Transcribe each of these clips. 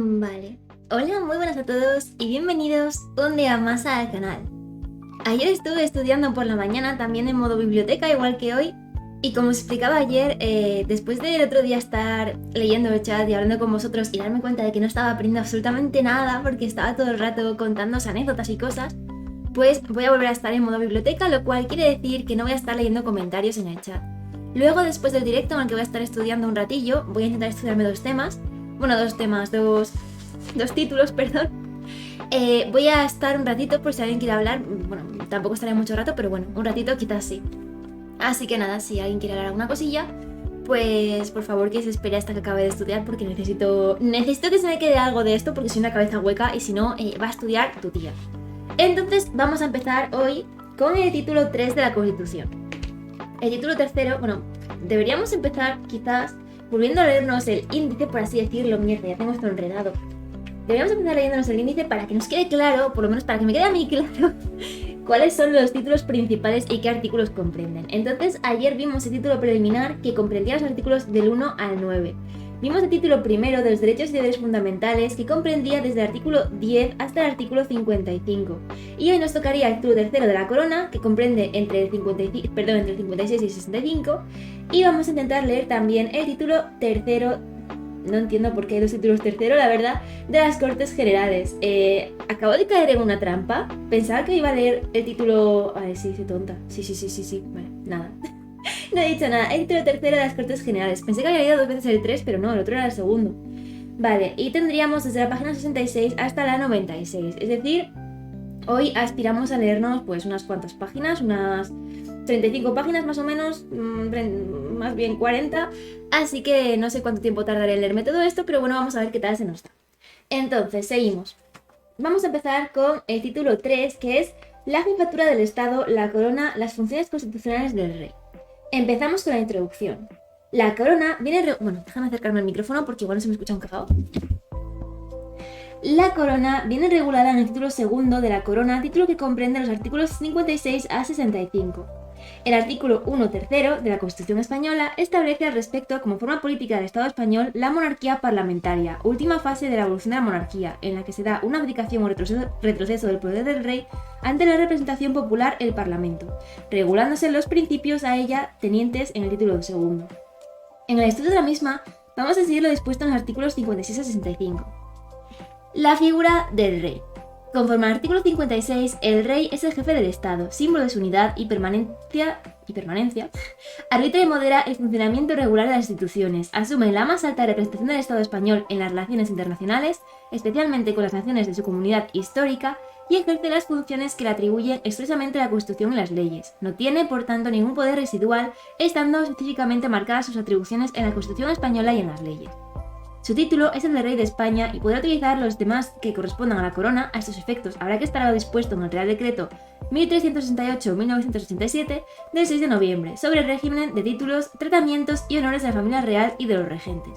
Vale. Hola, muy buenas a todos y bienvenidos un día más al canal. Ayer estuve estudiando por la mañana también en modo biblioteca, igual que hoy, y como os explicaba ayer, después del otro día estar leyendo el chat y hablando con vosotros y darme cuenta de que no estaba aprendiendo absolutamente nada porque estaba todo el rato contándoos anécdotas y cosas, pues voy a volver a estar en modo biblioteca, lo cual quiere decir que no voy a estar leyendo comentarios en el chat. Luego, después del directo en el que voy a estar estudiando un ratillo, voy a intentar estudiarme dos títulos, perdón. Voy a estar un ratito por si alguien quiere hablar. Bueno, tampoco estaré mucho rato, pero bueno, un ratito quizás sí. Así que nada, si alguien quiere hablar alguna cosilla, pues por favor que se espere hasta que acabe de estudiar porque necesito que se me quede algo de esto porque soy una cabeza hueca y si no, va a estudiar tu tía. Entonces vamos a empezar hoy con el título 3 de la Constitución. El título tercero, bueno, deberíamos empezar quizás volviendo a leernos el índice, por así decirlo. Mierda, ya tengo esto enredado. Deberíamos empezar leyéndonos el índice para que nos quede claro, por lo menos para que me quede a mí claro, cuáles son los títulos principales y qué artículos comprenden. Entonces, ayer vimos el título preliminar que comprendía los artículos del 1 al 9. Vimos el título primero de los derechos y deberes fundamentales que comprendía desde el artículo 10 hasta el artículo 55. Y hoy nos tocaría el título tercero de la corona, que comprende entre el 56 y el 65. Y vamos a intentar leer también el título tercero, no entiendo por qué hay dos títulos tercero, la verdad, de las Cortes Generales. Acabo de caer en una trampa. Pensaba que iba a leer el título... Ay, sí, soy tonta. Sí. Vale, nada. No he dicho nada. El título tercero de las Cortes Generales. Pensé que había leído dos veces el 3, pero no, el otro era el segundo. Vale, y tendríamos desde la página 66 hasta la 96. Es decir, hoy aspiramos a leernos pues unas cuantas páginas, unas 35 páginas más o menos, más bien 40, así que no sé cuánto tiempo tardaré en leerme todo esto, pero bueno, vamos a ver qué tal se nos da. Entonces, seguimos. Vamos a empezar con el título 3, que es la jefatura del Estado, la corona, las funciones constitucionales del rey. Empezamos con la introducción. La corona viene... Bueno, déjame acercarme al micrófono porque igual no se me escucha un cagao. La corona viene regulada en el título segundo de la corona, título que comprende los artículos 56 a 65. El artículo 1 tercero de la Constitución española establece al respecto como forma política del Estado español la monarquía parlamentaria, última fase de la evolución de la monarquía, en la que se da una abdicación o retroceso del poder del rey ante la representación popular, el Parlamento, regulándose los principios a ella tenientes en el título segundo. En el estudio de la misma, vamos a seguir lo dispuesto en los artículos 56 a 65. La figura del rey. Conforme al artículo 56, el rey es el jefe del Estado, símbolo de su unidad y permanencia, arbitra y modera el funcionamiento regular de las instituciones, asume la más alta representación del Estado español en las relaciones internacionales, especialmente con las naciones de su comunidad histórica, y ejerce las funciones que le atribuyen expresamente la Constitución y las leyes. No tiene, por tanto, ningún poder residual, estando específicamente marcadas sus atribuciones en la Constitución española y en las leyes. Su título es el de Rey de España y podrá utilizar los demás que correspondan a la corona. A estos efectos habrá que estar dispuesto en el Real Decreto 1368-1987 del 6 de noviembre sobre el régimen de títulos, tratamientos y honores de la familia real y de los regentes.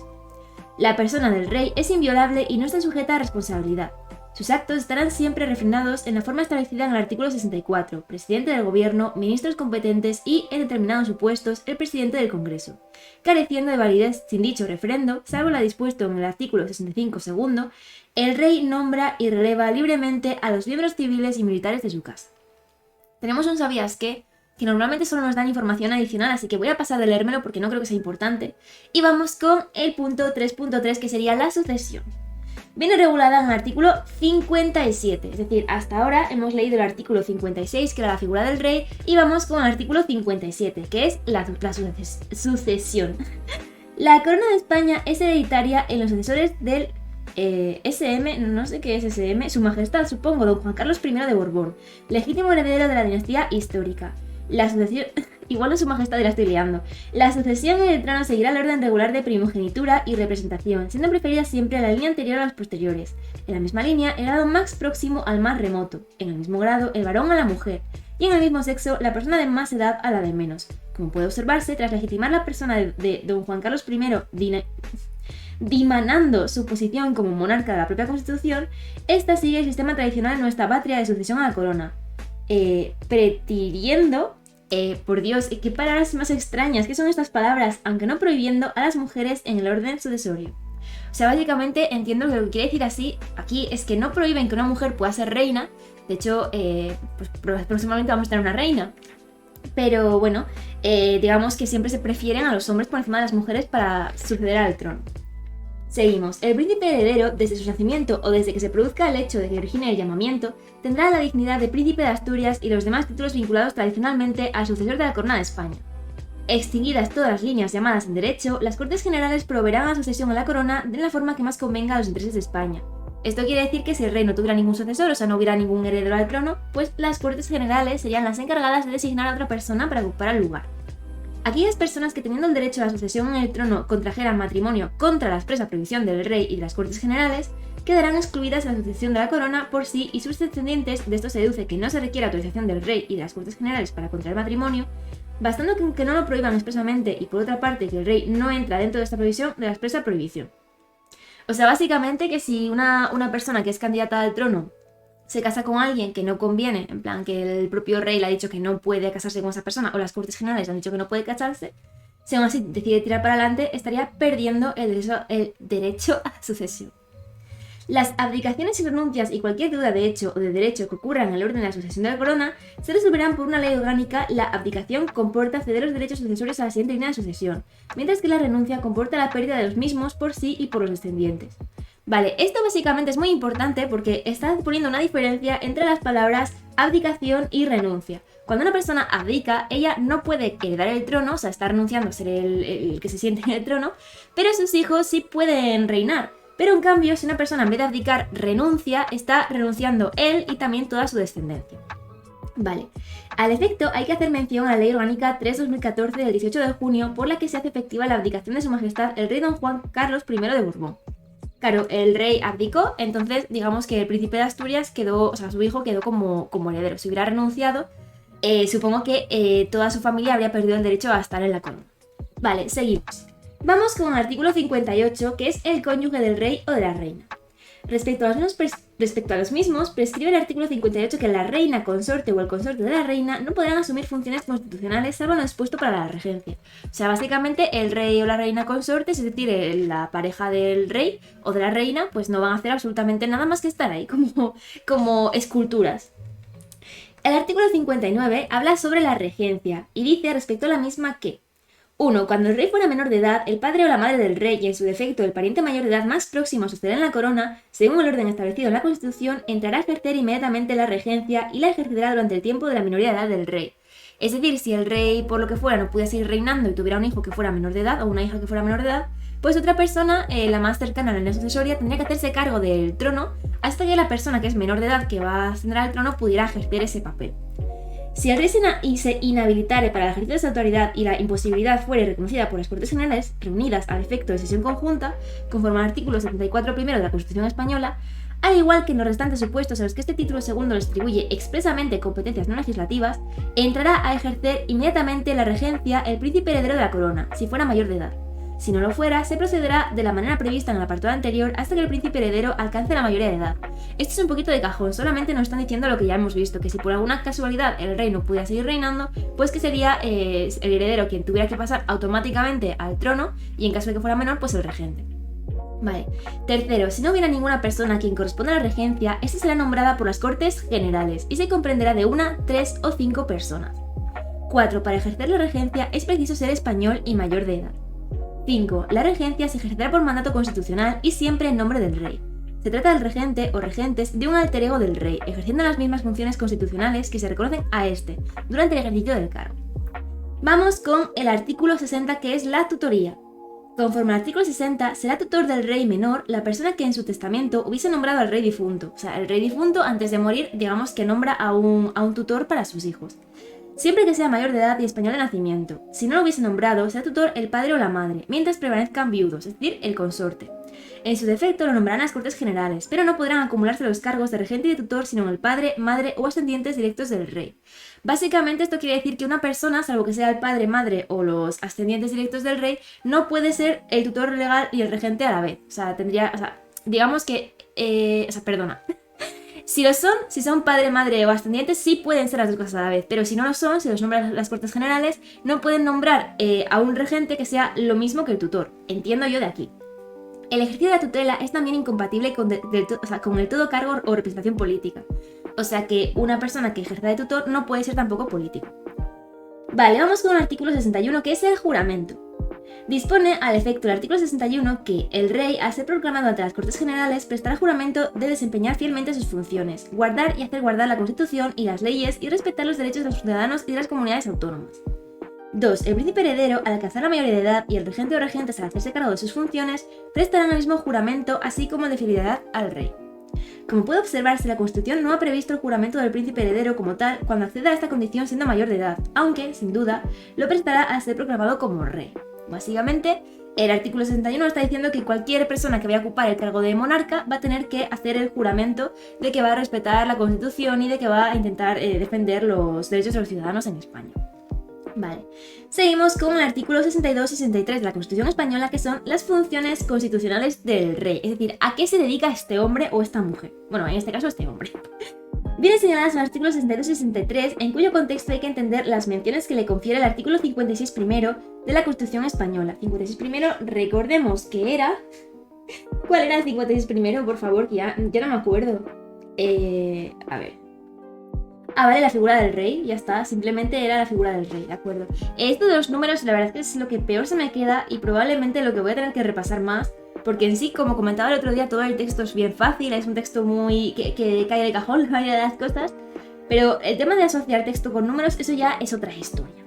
La persona del rey es inviolable y no está sujeta a responsabilidad. Sus actos estarán siempre refrendados en la forma establecida en el artículo 64, presidente del gobierno, ministros competentes y, en determinados supuestos, el presidente del Congreso, careciendo de validez sin dicho referendo, salvo la dispuesto en el artículo 65 segundo, el rey nombra y releva libremente a los miembros civiles y militares de su casa. Tenemos un sabías que normalmente solo nos dan información adicional, así que voy a pasar de leérmelo porque no creo que sea importante, y vamos con el punto 3.3, que sería la sucesión. Viene regulada en el artículo 57, es decir, hasta ahora hemos leído el artículo 56, que era la figura del rey, y vamos con el artículo 57, que es la sucesión. La corona de España es hereditaria en los sucesores del SM, no sé qué es SM, su majestad, supongo, don Juan Carlos I de Borbón, legítimo heredero de la dinastía histórica. La sucesión... Igual no su majestad y la estoy liando. La sucesión en el trono seguirá el orden regular de primogenitura y representación, siendo preferida siempre a la línea anterior a las posteriores. En la misma línea, el grado más próximo al más remoto. En el mismo grado, el varón a la mujer. Y en el mismo sexo, la persona de más edad a la de menos. Como puede observarse, tras legitimar la persona de don Juan Carlos I dimanando su posición como monarca de la propia Constitución, esta sigue el sistema tradicional en nuestra patria de sucesión a la corona, pretiriendo por Dios, qué palabras más extrañas, ¿qué son estas palabras? Aunque no prohibiendo a las mujeres en el orden sucesorio. O sea, básicamente entiendo que lo que quiere decir así aquí es que no prohíben que una mujer pueda ser reina. De hecho, pues próximamente vamos a tener una reina. Pero bueno, digamos que siempre se prefieren a los hombres por encima de las mujeres para suceder al trono. Seguimos. El príncipe heredero, desde su nacimiento o desde que se produzca el hecho de que origine el llamamiento, tendrá la dignidad de príncipe de Asturias y los demás títulos vinculados tradicionalmente al sucesor de la corona de España. Extinguidas todas las líneas llamadas en derecho, las Cortes Generales proveerán a la sucesión a la corona de la forma que más convenga a los intereses de España. Esto quiere decir que si el rey no tuviera ningún sucesor, o sea, no hubiera ningún heredero al trono, pues las Cortes Generales serían las encargadas de designar a otra persona para ocupar el lugar. Aquellas personas que teniendo el derecho a la sucesión en el trono contrajeran matrimonio contra la expresa prohibición del rey y de las Cortes Generales, quedarán excluidas de la sucesión de la corona por sí y sus descendientes. De esto se deduce que no se requiere autorización del rey y de las Cortes Generales para contraer matrimonio, bastando que no lo prohíban expresamente y por otra parte que el rey no entra dentro de esta prohibición de la expresa prohibición. O sea, básicamente que si una persona que es candidata al trono se casa con alguien que no conviene, en plan que el propio rey le ha dicho que no puede casarse con esa persona o las Cortes Generales le han dicho que no puede casarse, si aún así decide tirar para adelante, estaría perdiendo el derecho a la sucesión. Las abdicaciones y renuncias y cualquier duda de hecho o de derecho que ocurra en el orden de la sucesión de la corona se resolverán por una ley orgánica. La abdicación comporta ceder los derechos sucesorios a la siguiente línea de sucesión, mientras que la renuncia comporta la pérdida de los mismos por sí y por los descendientes. Vale, esto básicamente es muy importante porque está poniendo una diferencia entre las palabras abdicación y renuncia. Cuando una persona abdica, ella no puede heredar el trono, o sea, está renunciando a ser el que se siente en el trono, pero sus hijos sí pueden reinar. Pero en cambio, si una persona en vez de abdicar renuncia, está renunciando él y también toda su descendencia. Vale, al efecto hay que hacer mención a la Ley Orgánica 3/2014 del 18 de junio por la que se hace efectiva la abdicación de su majestad el rey don Juan Carlos I de Borbón. Claro, el rey abdicó, entonces digamos que el príncipe de Asturias quedó, o sea, su hijo quedó como heredero. Si hubiera renunciado, supongo que toda su familia habría perdido el derecho a estar en la corona. Vale, seguimos. Vamos con el artículo 58, que es el cónyuge del rey o de la reina. Respecto a los mismos, prescribe el artículo 58 que la reina consorte o el consorte de la reina no podrán asumir funciones constitucionales salvo lo dispuesto para la regencia. O sea, básicamente el rey o la reina consorte, es decir, la pareja del rey o de la reina, pues no van a hacer absolutamente nada más que estar ahí como esculturas. El artículo 59 habla sobre la regencia y dice respecto a la misma que 1. Cuando el rey fuera menor de edad, el padre o la madre del rey y en su defecto el pariente mayor de edad más próximo a suceder en la corona, según el orden establecido en la Constitución, entrará a ejercer inmediatamente la regencia y la ejercerá durante el tiempo de la minoría de edad del rey. Es decir, si el rey por lo que fuera no pudiera seguir reinando y tuviera un hijo que fuera menor de edad o una hija que fuera menor de edad, pues otra persona, la más cercana a la línea sucesoria, tendría que hacerse cargo del trono hasta que la persona que es menor de edad que va a ascender al trono pudiera ejercer ese papel. Si el rey se inhabilitare para el ejercicio de esa autoridad y la imposibilidad fuere reconocida por las Cortes Generales, reunidas al efecto de sesión conjunta, conforme al artículo 74 primero de la Constitución Española, al igual que en los restantes supuestos a los que este título segundo les atribuye expresamente competencias no legislativas, entrará a ejercer inmediatamente la regencia el príncipe heredero de la corona, si fuera mayor de edad. Si no lo fuera, se procederá de la manera prevista en el apartado anterior hasta que el príncipe heredero alcance la mayoría de edad. Esto es un poquito de cajón, solamente nos están diciendo lo que ya hemos visto, que si por alguna casualidad el rey no pudiera seguir reinando, pues que sería el heredero quien tuviera que pasar automáticamente al trono y en caso de que fuera menor, pues el regente. Vale. Tercero, si no hubiera ninguna persona a quien corresponda a la regencia, esta será nombrada por las Cortes Generales y se comprenderá de 1, 3 o 5 personas. 4. Para ejercer la regencia es preciso ser español y mayor de edad. 5. La regencia se ejercerá por mandato constitucional y siempre en nombre del rey. Se trata del regente o regentes de un alter ego del rey, ejerciendo las mismas funciones constitucionales que se reconocen a este durante el ejercicio del cargo. Vamos con el artículo 60, que es la tutoría. Conforme al artículo 60, será tutor del rey menor la persona que en su testamento hubiese nombrado al rey difunto. O sea, el rey difunto antes de morir, digamos que nombra a un tutor para sus hijos. Siempre que sea mayor de edad y español de nacimiento. Si no lo hubiese nombrado, será tutor el padre o la madre, mientras prevalezcan viudos, es decir, el consorte. En su defecto lo nombrarán las Cortes Generales, pero no podrán acumularse los cargos de regente y de tutor sino el padre, madre o ascendientes directos del rey. Básicamente esto quiere decir que una persona, salvo que sea el padre, madre o los ascendientes directos del rey, no puede ser el tutor legal y el regente a la vez. Digamos que... Si son padre, madre o ascendientes, sí pueden ser las dos cosas a la vez, pero si no lo son, si los nombran las Cortes Generales, no pueden nombrar a un regente que sea lo mismo que el tutor. Entiendo yo de aquí. el ejercicio de la tutela es también incompatible con el todo cargo o representación política. O sea que una persona que ejerza de tutor no puede ser tampoco político. Vale, vamos con el artículo 61, que es el juramento. Dispone al efecto el artículo 61 que el rey, al ser proclamado ante las Cortes Generales, prestará juramento de desempeñar fielmente sus funciones, guardar y hacer guardar la Constitución y las leyes y respetar los derechos de los ciudadanos y de las comunidades autónomas. 2. El príncipe heredero, al alcanzar la mayoría de edad, y el regente o regentes, al hacerse cargo de sus funciones, prestarán el mismo juramento, así como el de fidelidad al rey. Como puede observarse, la Constitución no ha previsto el juramento del príncipe heredero como tal cuando acceda a esta condición siendo mayor de edad, aunque, sin duda, lo prestará al ser proclamado como rey. Básicamente, el artículo 61 está diciendo que cualquier persona que vaya a ocupar el cargo de monarca va a tener que hacer el juramento de que va a respetar la Constitución y de que va a intentar defender los derechos de los ciudadanos en España. Vale, seguimos con el artículo 62 y 63 de la Constitución Española, que son las funciones constitucionales del rey, es decir, a qué se dedica este hombre o esta mujer. Bueno, en este caso este hombre. Vienen señaladas en el artículo 62 y 63, en cuyo contexto hay que entender las menciones que le confiere el artículo 56 primero de la Constitución Española. 56 primero, recordemos que era... ¿Cuál era el 56 primero, por favor? Que ya no me acuerdo. A ver... vale, la figura del rey, ya está, simplemente era la figura del rey, ¿de acuerdo? Esto de los números, la verdad es que es lo que peor se me queda y probablemente lo que voy a tener que repasar más, porque en sí, como comentaba el otro día, todo el texto es bien fácil, es un texto muy que cae de cajón la mayoría de las cosas, pero el tema de asociar texto con números, eso ya es otra historia.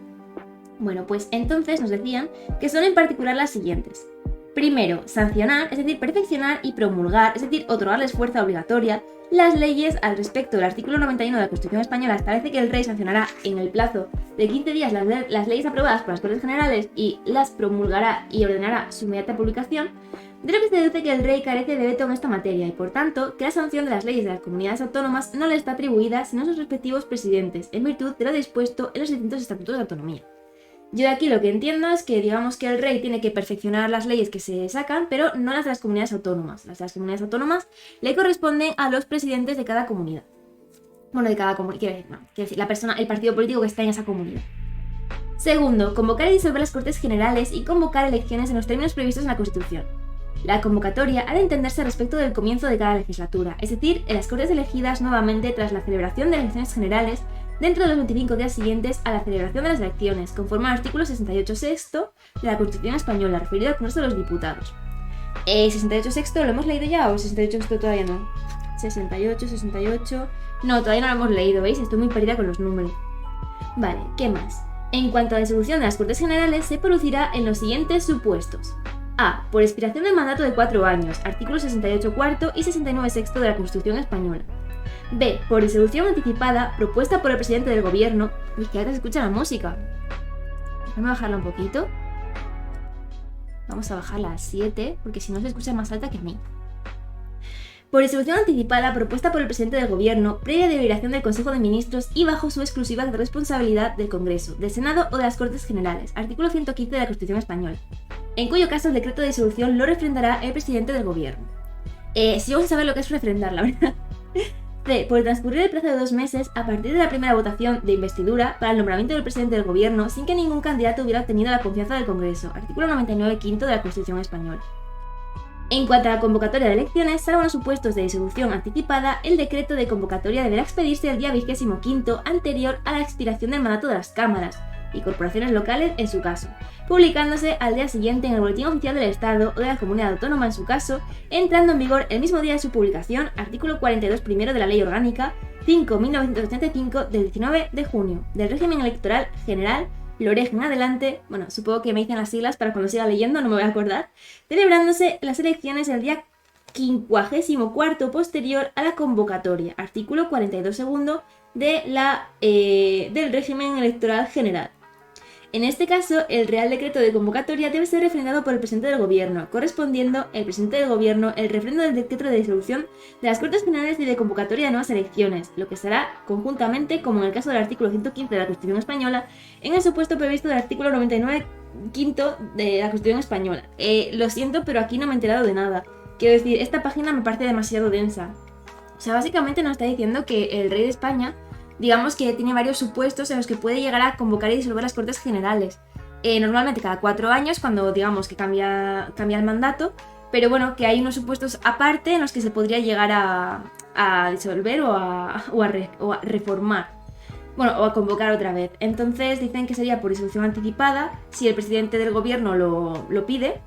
Bueno, pues entonces nos decían que son en particular las siguientes. Primero, sancionar, es decir, perfeccionar y promulgar, es decir, otorgarles fuerza obligatoria. Las leyes al respecto. El artículo 91 de la Constitución Española establece que el rey sancionará en el plazo de 15 días las leyes aprobadas por las Cortes Generales y las promulgará y ordenará su inmediata publicación, de lo que se deduce que el rey carece de veto en esta materia y, por tanto, que la sanción de las leyes de las comunidades autónomas no le está atribuida sino a sus respectivos presidentes, en virtud de lo dispuesto en los distintos estatutos de autonomía. Yo de aquí lo que entiendo es que digamos que el rey tiene que perfeccionar las leyes que se sacan, pero no las de las comunidades autónomas. Las de las comunidades autónomas le corresponden a los presidentes de cada comunidad. Bueno, de cada comunidad, quiero decir, la persona, el partido político que está en esa comunidad. Segundo, convocar y disolver las Cortes Generales y convocar elecciones en los términos previstos en la Constitución. La convocatoria ha de entenderse respecto del comienzo de cada legislatura, es decir, en las Cortes elegidas nuevamente tras la celebración de elecciones generales dentro de los 25 días siguientes a la celebración de las elecciones, conforme al artículo 68 sexto de la Constitución Española, referido al Congreso de los Diputados. 68 sexto, ¿lo hemos leído ya o 68 sexto todavía no? 68... No, todavía no lo hemos leído, ¿veis? Estoy muy perdida con los números. Vale, ¿qué más? En cuanto a la disolución de las Cortes Generales, se producirá en los siguientes supuestos. A. Por expiración del mandato de 4 años, artículos 68 cuarto y 69 sexto de la Constitución Española. B. Por disolución anticipada propuesta por el presidente del gobierno. Uy, que ahora se escucha la música. Vamos a bajarla un poquito. Vamos a bajarla a 7, porque si no se escucha más alta que a mí. Por disolución anticipada propuesta por el presidente del gobierno, previa deliberación del Consejo de Ministros y bajo su exclusiva responsabilidad del Congreso, del Senado o de las Cortes Generales, artículo 115 de la Constitución Española, en cuyo caso el decreto de disolución lo refrendará el presidente del gobierno. Si vamos a saber lo que es refrendar, la verdad. C. Por transcurrir el plazo de 2 meses a partir de la primera votación de investidura para el nombramiento del presidente del gobierno sin que ningún candidato hubiera obtenido la confianza del Congreso, artículo 99 quinto de la Constitución Española. En cuanto a la convocatoria de elecciones, salvo en los supuestos de disolución anticipada, el decreto de convocatoria deberá expedirse el día 25º anterior a la expiración del mandato de las cámaras y corporaciones locales en su caso, publicándose al día siguiente en el Boletín Oficial del Estado o de la Comunidad Autónoma en su caso, entrando en vigor el mismo día de su publicación, artículo 42 primero de la Ley Orgánica 5.1985 del 19 de junio del régimen electoral general, LOREG en adelante, bueno, supongo que me dicen las siglas para cuando siga leyendo, no me voy a acordar, celebrándose las elecciones el día 54º posterior a la convocatoria, artículo 42 segundo del régimen electoral general. En este caso, el Real Decreto de Convocatoria debe ser refrendado por el presidente del Gobierno, correspondiendo el presidente del Gobierno el refrendo del decreto de disolución de las Cortes Generales y de convocatoria de nuevas elecciones, lo que será conjuntamente, como en el caso del artículo 115 de la Constitución Española, en el supuesto previsto del artículo 99 quinto de la Constitución Española. Lo siento, pero aquí no me he enterado de nada. Quiero decir, esta página me parece demasiado densa. O sea, básicamente nos está diciendo que el rey de España, digamos que tiene varios supuestos en los que puede llegar a convocar y disolver las Cortes Generales. Normalmente cada 4 años, cuando digamos que cambia el mandato, pero bueno, que hay unos supuestos aparte en los que se podría llegar a disolver o a reformar. Bueno, o a convocar otra vez. Entonces dicen que sería por disolución anticipada si el presidente del gobierno lo pide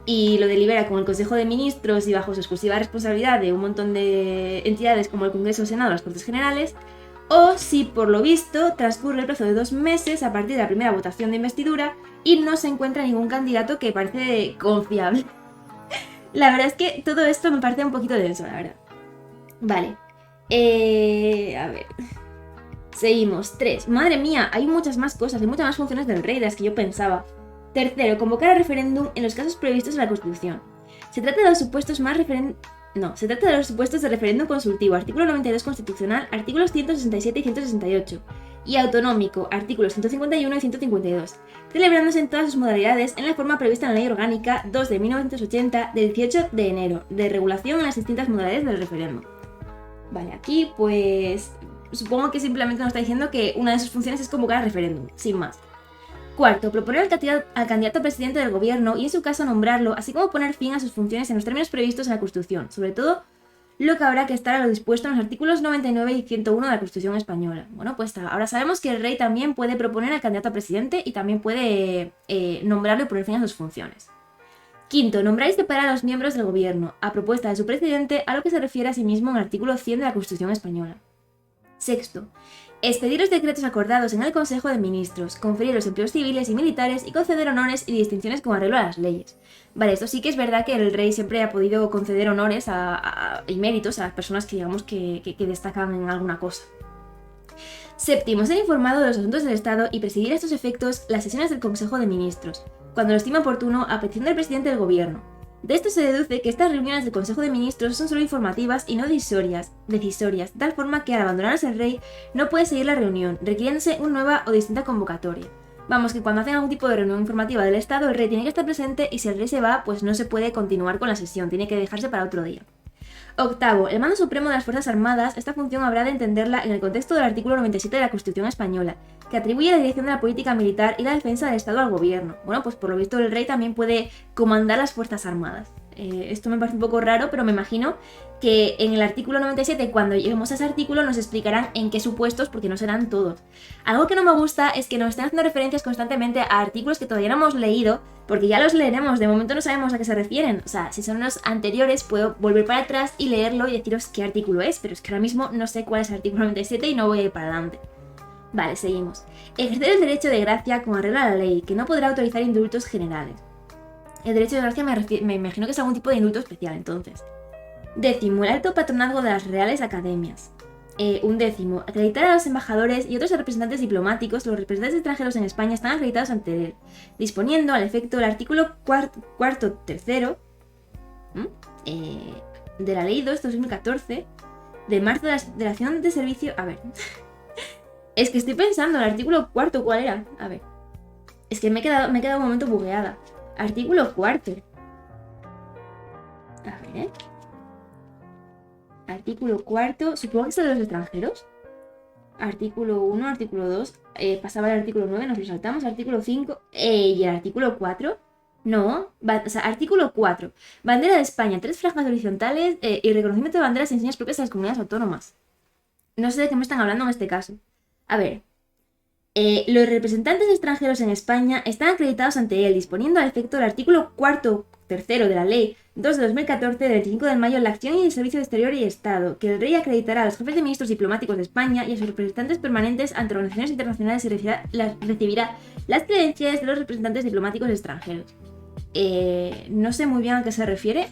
y lo delibera con el Consejo de Ministros y bajo su exclusiva responsabilidad de un montón de entidades como el Congreso, el Senado o las Cortes Generales, o si por lo visto transcurre el plazo de 2 meses a partir de la primera votación de investidura y no se encuentra ningún candidato que parece confiable. La verdad es que todo esto me parece un poquito denso, la verdad. Vale. A ver. Seguimos. 3. Madre mía, hay muchas más cosas, hay muchas más funciones del rey de las que yo pensaba. Tercero, convocar a referéndum en los casos previstos en la Constitución. Se trata de los supuestos de referéndum consultivo, artículo 92 constitucional, artículos 167 y 168, y autonómico, artículos 151 y 152, celebrándose en todas sus modalidades en la forma prevista en la Ley Orgánica 2 de 1980 del 18 de enero, de regulación en las distintas modalidades del referéndum. Vale, aquí pues supongo que simplemente nos está diciendo que una de sus funciones es convocar a referéndum, sin más. Cuarto, proponer al candidato a presidente del gobierno y en su caso nombrarlo, así como poner fin a sus funciones en los términos previstos en la Constitución, sobre todo lo que habrá que estar a lo dispuesto en los artículos 99 y 101 de la Constitución española. Bueno, pues ahora sabemos que el rey también puede proponer al candidato a presidente y también puede nombrarlo y poner fin a sus funciones. Quinto, nombrar y separar a los miembros del gobierno, a propuesta de su presidente, a lo que se refiere a sí mismo en el artículo 100 de la Constitución española. Sexto, expedir los decretos acordados en el Consejo de Ministros, conferir los empleos civiles y militares y conceder honores y distinciones con arreglo a las leyes. Vale, esto sí que es verdad que el rey siempre ha podido conceder honores y méritos a las personas que digamos que destacan en alguna cosa. Séptimo, ser informado de los asuntos del Estado y presidir a estos efectos las sesiones del Consejo de Ministros, cuando lo estima oportuno a petición del presidente del gobierno. De esto se deduce que estas reuniones del Consejo de Ministros son solo informativas y no decisorias, de tal forma que al abandonarse el rey no puede seguir la reunión, requiriéndose una nueva o distinta convocatoria. Vamos, que cuando hacen algún tipo de reunión informativa del Estado, el rey tiene que estar presente y si el rey se va, pues no se puede continuar con la sesión, tiene que dejarse para otro día. Octavo, el mando supremo de las Fuerzas Armadas, esta función habrá de entenderla en el contexto del artículo 97 de la Constitución española, que atribuye la dirección de la política militar y la defensa del Estado al gobierno. Bueno, pues por lo visto el rey también puede comandar las Fuerzas Armadas. Esto me parece un poco raro, pero me imagino que en el artículo 97, cuando lleguemos a ese artículo, nos explicarán en qué supuestos, porque no serán todos. Algo que no me gusta es que nos estén haciendo referencias constantemente a artículos que todavía no hemos leído, porque ya los leeremos, de momento no sabemos a qué se refieren. O sea, si son los anteriores, puedo volver para atrás y leerlo y deciros qué artículo es, pero es que ahora mismo no sé cuál es el artículo 97 y no voy a ir para adelante. Vale, seguimos. Ejercer el derecho de gracia con arreglo a la ley, que no podrá autorizar indultos generales. El derecho de gracia me imagino que es algún tipo de indulto especial, entonces. Décimo, el alto patronazgo de las Reales Academias. Undécimo, acreditar a los embajadores y otros representantes diplomáticos. Los representantes extranjeros en España están acreditados ante él, disponiendo al efecto el artículo tercero de la Ley 2/2014 de marzo de la acción de servicio. A ver, es que estoy pensando, el artículo cuarto, ¿cuál era? A ver, es que me he quedado un momento bugueada. Artículo 4. A ver. Artículo 4. Supongo que es el de los extranjeros. Artículo 1, artículo 2. Pasaba el artículo 9, nos lo saltamos. Artículo 5. ¿Y el artículo 4? No. Artículo 4. Bandera de España. 3 franjas horizontales y reconocimiento de banderas y enseñas propias de las comunidades autónomas. No sé de qué me están hablando en este caso. A ver. Los representantes extranjeros en España están acreditados ante él, disponiendo al efecto el artículo tercero de la Ley 2 de 2014 del 25 de mayo la acción y el servicio de exterior y Estado, que el rey acreditará a los jefes de ministros diplomáticos de España y a sus representantes permanentes ante organizaciones internacionales y recibirá las credenciales de los representantes diplomáticos extranjeros. No sé muy bien a qué se refiere,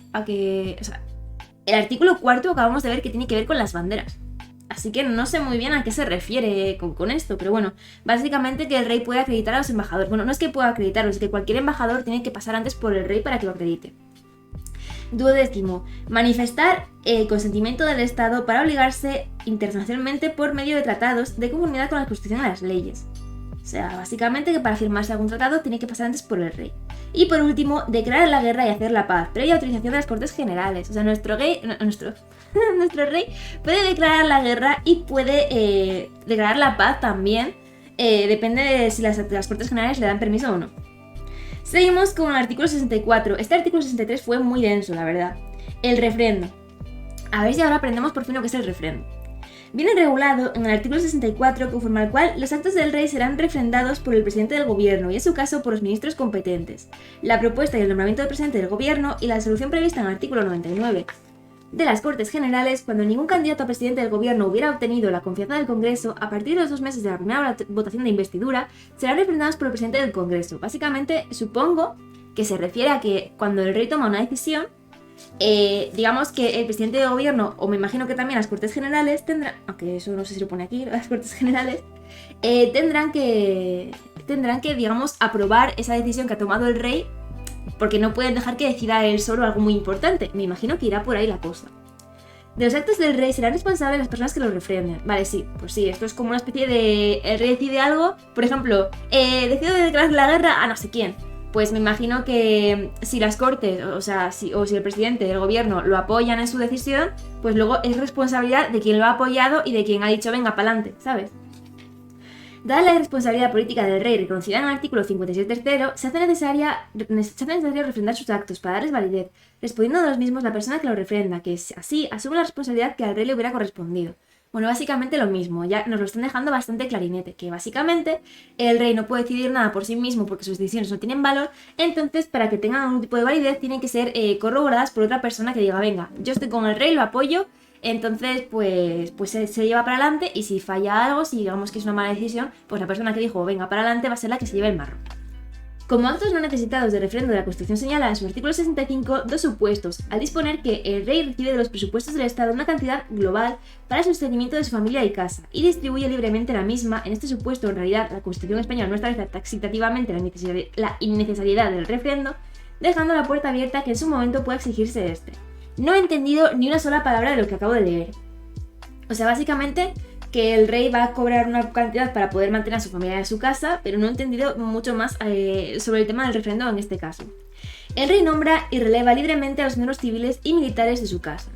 el artículo 4 acabamos de ver que tiene que ver con las banderas. Así que no sé muy bien a qué se refiere con esto, pero bueno, básicamente que el rey puede acreditar a los embajadores. Bueno, no es que pueda acreditarlos, es que cualquier embajador tiene que pasar antes por el rey para que lo acredite. 12. Manifestar el consentimiento del Estado para obligarse internacionalmente por medio de tratados de conformidad con la Constitución y las leyes. O sea, básicamente que para firmarse algún tratado tiene que pasar antes por el rey. Y por último, declarar la guerra y hacer la paz, previa autorización de las Cortes Generales. O sea, nuestro rey puede declarar la guerra y puede declarar la paz también. Depende de si las Cortes Generales le dan permiso o no. Seguimos con el artículo 64. Este artículo 63 fue muy denso, la verdad. El refrendo. A ver si ahora aprendemos por fin lo que es el refrendo. Viene regulado en el artículo 64, conforme al cual los actos del rey serán refrendados por el presidente del gobierno y en su caso por los ministros competentes. La propuesta y el nombramiento del presidente del gobierno y la solución prevista en el artículo 99 de las Cortes Generales, cuando ningún candidato a presidente del gobierno hubiera obtenido la confianza del Congreso, a partir de los 2 meses de la primera votación de investidura, serán refrendados por el presidente del Congreso. Básicamente, supongo que se refiere a que cuando el rey toma una decisión, digamos que el presidente del gobierno, o me imagino que también las Cortes Generales tendrán, aunque eso no sé si lo pone aquí, las Cortes Generales, tendrán que, digamos, aprobar esa decisión que ha tomado el rey, porque no pueden dejar que decida él solo algo muy importante. Me imagino que irá por ahí la cosa. De los actos del rey serán responsables las personas que los refrenden. Vale, sí, pues sí, esto es como una especie de... El rey decide algo, por ejemplo, decido declarar la guerra a no sé quién. Pues me imagino que si las Cortes, o si el presidente del gobierno lo apoyan en su decisión, pues luego es responsabilidad de quien lo ha apoyado y de quien ha dicho venga, pa'lante, ¿sabes? Dada la responsabilidad política del rey reconocida en el artículo 57 tercero, se hace necesario refrendar sus actos para darles validez, respondiendo de los mismos la persona que lo refrenda, que así asume la responsabilidad que al rey le hubiera correspondido. Bueno, básicamente lo mismo, ya nos lo están dejando bastante clarinete, que básicamente el rey no puede decidir nada por sí mismo porque sus decisiones no tienen valor, entonces para que tengan algún tipo de validez tienen que ser corroboradas por otra persona que diga, venga, yo estoy con el rey, lo apoyo, entonces pues se lleva para adelante y si falla algo, si digamos que es una mala decisión, pues la persona que dijo venga para adelante va a ser la que se lleve el marrón. Como actos no necesitados de refrendo de la Constitución señala en su artículo 65 dos supuestos, al disponer que el rey recibe de los presupuestos del Estado una cantidad global para el sostenimiento de su familia y casa, y distribuye libremente la misma. En este supuesto, en realidad, la Constitución española no establece taxativamente la innecesariedad del refrendo, dejando la puerta abierta que en su momento pueda exigirse este. No he entendido ni una sola palabra de lo que acabo de leer. O sea, básicamente que el rey va a cobrar una cantidad para poder mantener a su familia en su casa, pero no he entendido mucho más sobre el tema del refrendo en este caso. El rey nombra y releva libremente a los miembros civiles y militares de su casa.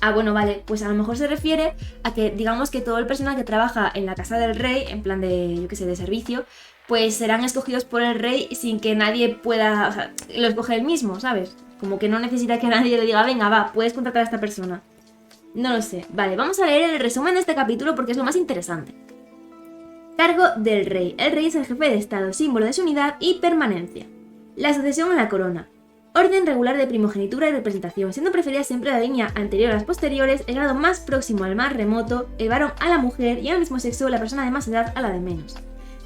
Ah, bueno, vale, pues a lo mejor se refiere a que digamos que todo el personal que trabaja en la casa del rey, en plan de, yo qué sé, de servicio, pues serán escogidos por el rey sin que nadie pueda, o sea, lo escoge él mismo, ¿sabes? Como que no necesita que nadie le diga, venga, va, puedes contratar a esta persona. No lo sé. Vale, vamos a leer el resumen de este capítulo porque es lo más interesante. Cargo del rey. El rey es el jefe de Estado, símbolo de su unidad y permanencia. La sucesión a la corona. Orden regular de primogenitura y representación, siendo preferida siempre la línea anterior a las posteriores, el grado más próximo al más remoto, el varón a la mujer y al mismo sexo la persona de más edad a la de menos.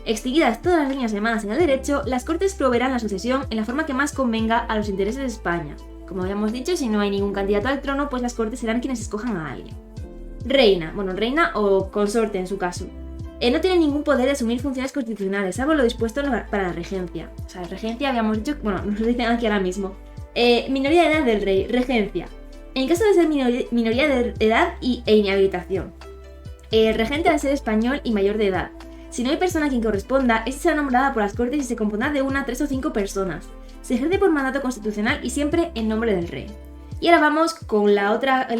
Extinguidas todas las líneas llamadas en el derecho, las Cortes proveerán la sucesión en la forma que más convenga a los intereses de España. Como habíamos dicho, si no hay ningún candidato al trono, pues las Cortes serán quienes escojan a alguien. Reina, bueno, reina o consorte en su caso. No tiene ningún poder de asumir funciones constitucionales, salvo lo dispuesto para la regencia. O sea, la regencia habíamos dicho, bueno, nos lo dicen aquí ahora mismo. Minoría de edad del rey, regencia. En caso de ser minoría de edad e inhabilitación. Regente al ser español y mayor de edad. Si no hay persona a quien corresponda, esta será nombrada por las Cortes y se compondrá de 1, 3 o 5 personas. Se ejerce por mandato constitucional y siempre en nombre del rey. Y ahora vamos con el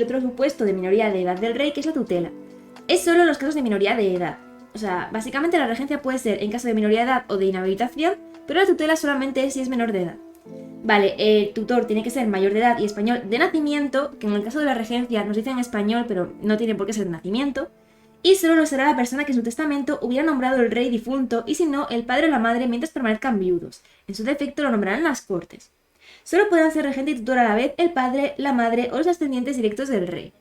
otro supuesto de minoría de edad del rey, que es la tutela. Es solo en los casos de minoría de edad. O sea, básicamente la regencia puede ser en caso de minoría de edad o de inhabilitación, pero la tutela solamente es si es menor de edad. Vale, el tutor tiene que ser mayor de edad y español de nacimiento, que en el caso de la regencia nos dicen español, pero no tiene por qué ser de nacimiento. Y solo lo será la persona que en su testamento hubiera nombrado el rey difunto y si no, el padre o la madre mientras permanezcan viudos. En su defecto lo nombrarán las Cortes. Solo podrán ser regente y tutor a la vez el padre, la madre o los ascendientes directos del rey.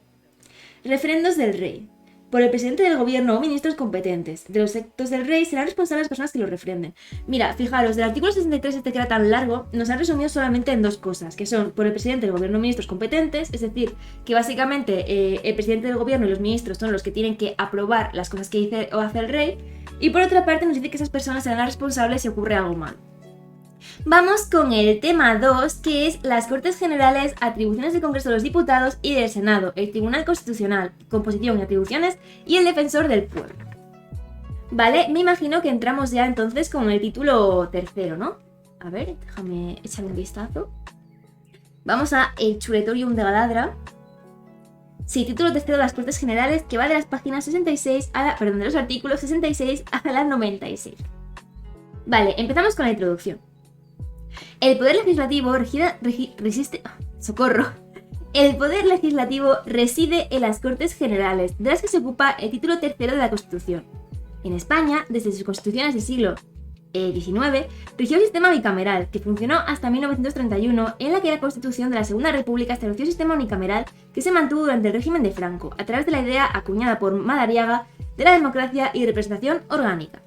Refrendos del rey. Por el presidente del gobierno o ministros competentes. De los actos del rey serán responsables las personas que lo refrenden. Mira, fijaros, del artículo 63 este que era tan largo, nos han resumido solamente en 2 cosas, que son por el presidente del gobierno o ministros competentes, es decir, que básicamente el presidente del gobierno y los ministros son los que tienen que aprobar las cosas que dice o hace el rey, y por otra parte nos dice que esas personas serán las responsables si ocurre algo malo. Vamos con el tema 2, que es las Cortes Generales, atribuciones del Congreso de los Diputados y del Senado, el Tribunal Constitucional, composición y atribuciones, y el Defensor del Pueblo. Vale, me imagino que entramos ya entonces con el título tercero, ¿no? A ver, déjame echar un vistazo. Vamos a el Chuletorium de Galadra. Sí, título tercero de las Cortes Generales, que va de las páginas 66 de los artículos 66 hasta las 96. Vale, empezamos con la introducción. El poder legislativo resiste... ¡Socorro! El poder legislativo reside en las Cortes Generales, de las que se ocupa el título tercero de la Constitución. En España, desde sus constituciones del siglo XIX, rigió el sistema bicameral, que funcionó hasta 1931, en la que la Constitución de la Segunda República estableció un sistema unicameral que se mantuvo durante el régimen de Franco, a través de la idea acuñada por Madariaga de la democracia y representación orgánica.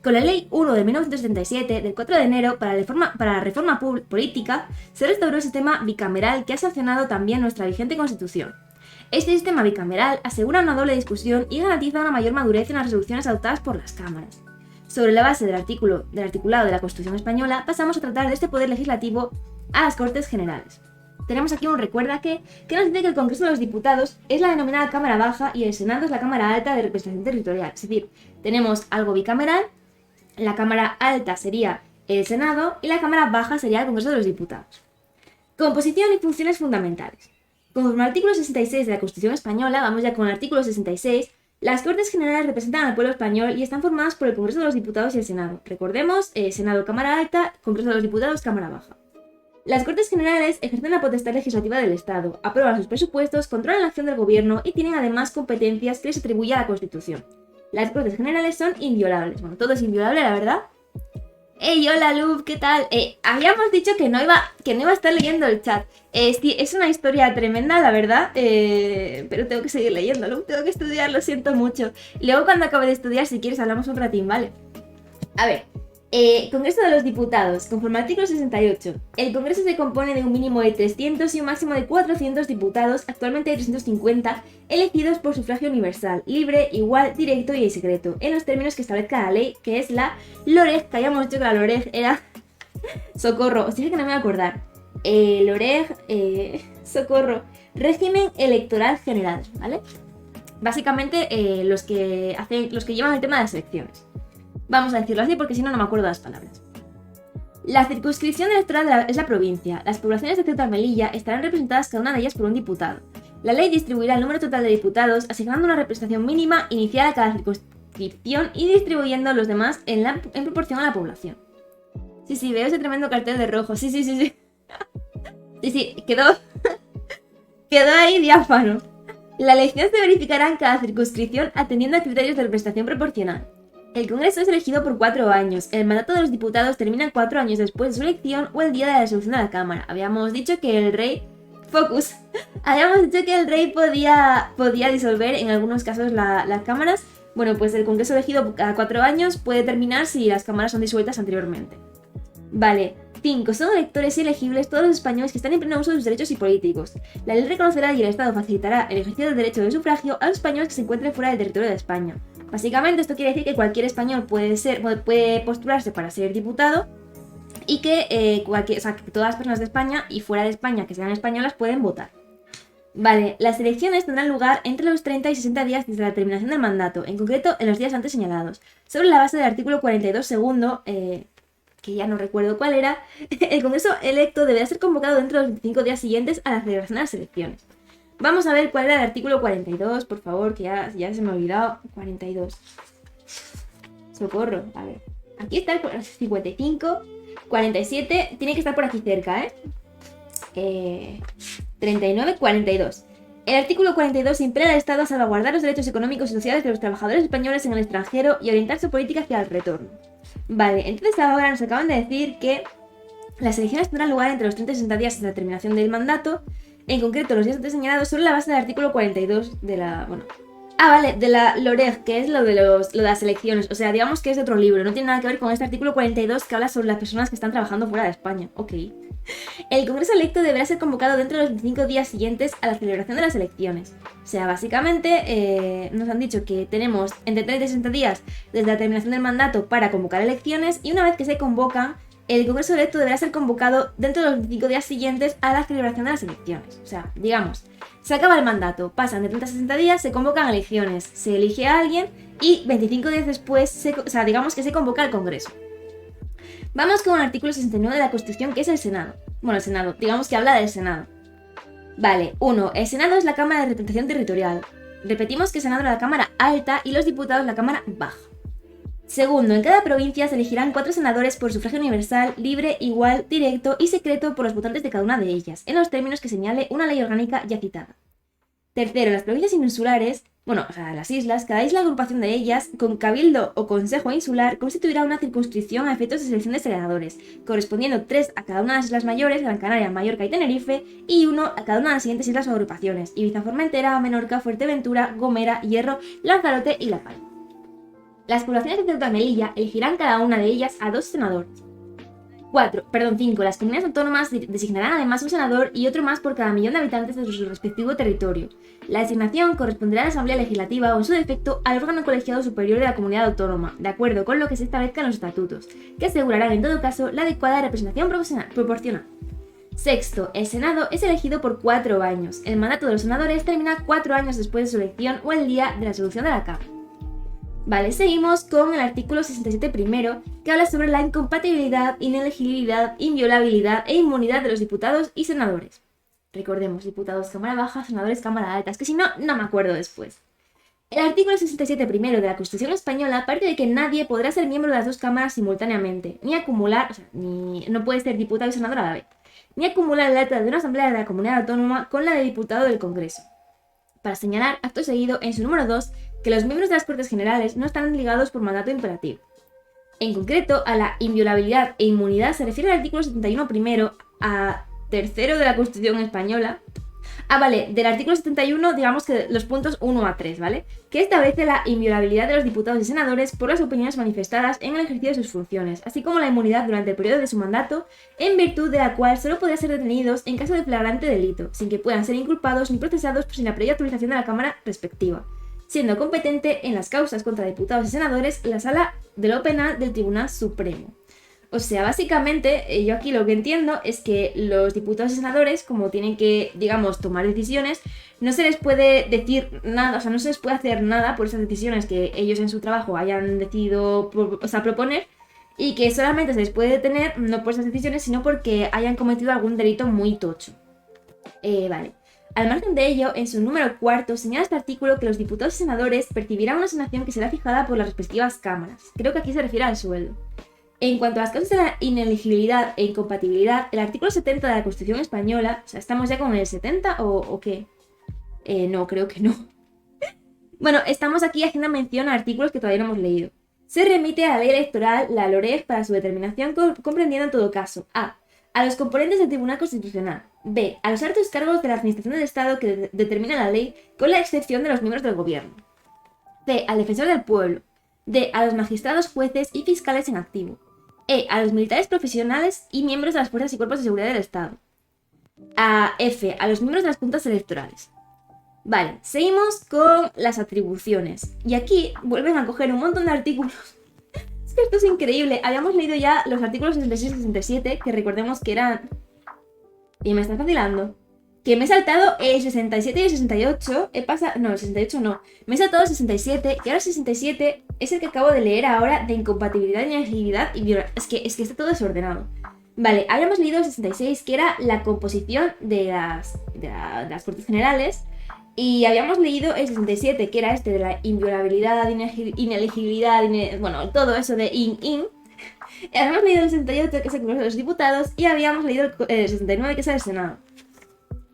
Con la Ley 1 de 1977, del 4 de enero, para la reforma política, se restauró el sistema bicameral que ha sancionado también nuestra vigente Constitución. Este sistema bicameral asegura una doble discusión y garantiza una mayor madurez en las resoluciones adoptadas por las cámaras. Sobre la base del articulado de la Constitución española, pasamos a tratar de este poder legislativo a las Cortes Generales. Tenemos aquí un recuerda que nos dice que el Congreso de los Diputados es la denominada Cámara Baja y el Senado es la Cámara Alta de representación territorial. Es decir, tenemos algo bicameral. La Cámara Alta sería el Senado y la Cámara Baja sería el Congreso de los Diputados. Composición y funciones fundamentales. Conforme al artículo 66 de la Constitución Española, vamos ya con el artículo 66, las Cortes Generales representan al pueblo español y están formadas por el Congreso de los Diputados y el Senado. Recordemos, Senado Cámara Alta, Congreso de los Diputados Cámara Baja. Las Cortes Generales ejercen la potestad legislativa del Estado, aprueban sus presupuestos, controlan la acción del Gobierno y tienen además competencias que les atribuye a la Constitución. Las Cortes Generales son inviolables. Bueno, todo es inviolable, la verdad. ¡Ey, hola, Luz! ¿Qué tal? Habíamos dicho que no iba a estar leyendo el chat. Es una historia tremenda, la verdad. Pero tengo que seguir leyendo, Luz. Tengo que estudiar, lo siento mucho. Luego, cuando acabe de estudiar, si quieres, hablamos un ratín, ¿vale? A ver. Congreso de los Diputados. Conforme al artículo 68, el Congreso se compone de un mínimo de 300 y un máximo de 400 diputados, actualmente hay 350, elegidos por sufragio universal, libre, igual, directo y secreto, en los términos que establezca la ley, que es la LOREG, que habíamos dicho que la LOREG era... Socorro, os dije que no me voy a acordar. LOREG, socorro, régimen electoral general, ¿vale? Básicamente los que llevan el tema de las elecciones. Vamos a decirlo así porque si no, no me acuerdo las palabras. La circunscripción electoral es la provincia. Las poblaciones de Ceuta y Melilla estarán representadas cada una de ellas por un diputado. La ley distribuirá el número total de diputados, asignando una representación mínima inicial a cada circunscripción y distribuyendo los demás en proporción a la población. Sí, veo ese tremendo cartel de rojo. Sí. Sí, quedó ahí diáfano. La elección se verificará en cada circunscripción atendiendo a criterios de representación proporcional. El Congreso es elegido por 4 años. El mandato de los diputados termina 4 años después de su elección o el día de la resolución de la Cámara. Habíamos dicho que el rey... Focus. Habíamos dicho que el rey podía disolver en algunos casos las cámaras. Bueno, pues el Congreso elegido cada 4 años puede terminar si las cámaras son disueltas anteriormente. Vale. 5. Son electores y elegibles todos los españoles que están en pleno uso de sus derechos y políticos. La ley reconocerá y el Estado facilitará el ejercicio del derecho de sufragio a los españoles que se encuentren fuera del territorio de España. Básicamente esto quiere decir que cualquier español puede postularse para ser diputado y que, que todas las personas de España y fuera de España que sean españolas pueden votar. Vale, las elecciones tendrán lugar entre los 30 y 60 días desde la terminación del mandato, en concreto en los días antes señalados. Sobre la base del artículo 42 segundo, que ya no recuerdo cuál era, el Congreso electo deberá ser convocado dentro de los 25 días siguientes a la celebración de las elecciones. Vamos a ver cuál era el artículo 42, por favor, que ya se me ha olvidado. 42. Socorro, a ver. Aquí está el 55. 47, tiene que estar por aquí cerca, 39, 42. El artículo 42 impele al Estado a salvaguardar los derechos económicos y sociales de los trabajadores españoles en el extranjero y orientar su política hacia el retorno. Vale, entonces ahora nos acaban de decir que las elecciones tendrán lugar entre los 30 y 60 días desde la terminación del mandato. En concreto, los días antes señalados sobre la base del artículo 42 de la... Bueno. De la LOREG, que es lo de las elecciones. O sea, digamos que es de otro libro. No tiene nada que ver con este artículo 42 que habla sobre las personas que están trabajando fuera de España. Ok. El Congreso electo deberá ser convocado dentro de los 25 días siguientes a la celebración de las elecciones. O sea, básicamente nos han dicho que tenemos entre 30 y 60 días desde la terminación del mandato para convocar elecciones y una vez que se convocan, el Congreso electo deberá ser convocado dentro de los 25 días siguientes a la celebración de las elecciones. O sea, digamos, se acaba el mandato, pasan de 30 a 60 días, se convocan elecciones, se elige a alguien y 25 días después, digamos que se convoca al Congreso. Vamos con el artículo 69 de la Constitución, que es el Senado. Bueno, el Senado, digamos que habla del Senado. Vale, 1. El Senado es la Cámara de Representación Territorial. Repetimos que el Senado es la Cámara Alta y los diputados la Cámara Baja. Segundo, en cada provincia se elegirán 4 senadores por sufragio universal, libre, igual, directo y secreto por los votantes de cada una de ellas, en los términos que señale una ley orgánica ya citada. Tercero, en las provincias insulares, las islas, cada isla agrupación de ellas, con cabildo o consejo insular, constituirá una circunscripción a efectos de selección de senadores, correspondiendo 3 a cada una de las islas mayores, Gran Canaria, Mallorca y Tenerife, y 1 a cada una de las siguientes islas o agrupaciones, Ibiza, Formentera, Menorca, Fuerteventura, Gomera, Hierro, Lanzarote y La Palma. Las poblaciones de Ceuta y Melilla elegirán cada una de ellas a 2 senadores. 5. Las comunidades autónomas designarán además un senador y otro más por cada millón de habitantes de su respectivo territorio. La designación corresponderá a la Asamblea Legislativa o, en su defecto, al órgano colegiado superior de la comunidad autónoma, de acuerdo con lo que se establezca en los estatutos, que asegurarán en todo caso la adecuada representación proporcional. 6. El Senado es elegido por 4 años. El mandato de los senadores termina 4 años después de su elección o el día de la resolución de la Cámara. Vale, seguimos con el artículo 67 primero, que habla sobre la incompatibilidad, inelegibilidad, inviolabilidad e inmunidad de los diputados y senadores. Recordemos, diputados Cámara Baja, senadores Cámara Alta, es que si no, no me acuerdo después. El artículo 67 primero de la Constitución Española parte de que nadie podrá ser miembro de las 2 cámaras simultáneamente, ni acumular, no puede ser diputado y senador a la vez, ni acumular el acta de una asamblea de la comunidad autónoma con la de diputado del Congreso. Para señalar, acto seguido, en su número 2, que los miembros de las Cortes Generales no están ligados por mandato imperativo. En concreto, a la inviolabilidad e inmunidad se refiere el artículo 71 primero a tercero de la Constitución Española. Del artículo 71, digamos que los puntos 1 a 3, ¿vale? Que establece la inviolabilidad de los diputados y senadores por las opiniones manifestadas en el ejercicio de sus funciones, así como la inmunidad durante el periodo de su mandato, en virtud de la cual solo podrán ser detenidos en caso de flagrante delito, sin que puedan ser inculpados ni procesados sin la previa autorización de la Cámara respectiva, siendo competente en las causas contra diputados y senadores la Sala de lo Penal del Tribunal Supremo. O sea, básicamente, yo aquí lo que entiendo es que los diputados y senadores, como tienen que, digamos, tomar decisiones, no se les puede decir nada, no se les puede hacer nada por esas decisiones que ellos en su trabajo hayan decidido, proponer, y que solamente se les puede detener, no por esas decisiones, sino porque hayan cometido algún delito muy tocho. Vale. Al margen de ello, en su número 4 señala este artículo que los diputados y senadores percibirán una asignación que será fijada por las respectivas cámaras. Creo que aquí se refiere al sueldo. En cuanto a las causas de la inelegibilidad e incompatibilidad, el artículo 70 de la Constitución Española, ¿estamos ya con el 70 o qué? No, creo que no. Bueno, estamos aquí haciendo mención a artículos que todavía no hemos leído. Se remite a la ley electoral, la LOREG, para su determinación, comprendiendo en todo caso a los componentes del Tribunal Constitucional, b. a los altos cargos de la Administración del Estado que determina la ley, con la excepción de los miembros del Gobierno, c. al defensor del pueblo, d. a los magistrados, jueces y fiscales en activo, a los militares profesionales y miembros de las fuerzas y cuerpos de seguridad del Estado. F. A los miembros de las juntas electorales. Vale, seguimos con las atribuciones. Y aquí vuelven a coger un montón de artículos. Es que esto es increíble. Habíamos leído ya los artículos 66 y 67, que recordemos que eran... Y me están vacilando. Que me he saltado el 67 y el 68. No, el 68 no. Me he saltado el 67, y ahora el 67 es el que acabo de leer ahora, de incompatibilidad, inelegibilidad y violación. Es que está todo desordenado. Vale, habíamos leído el 66, que era la composición de las Cortes Generales. Y habíamos leído el 67, que era este de la inviolabilidad, inelegibilidad, bueno, todo eso de Habíamos leído el 68, que es el Congreso de los Diputados. Y habíamos leído el 69, que es el Senado.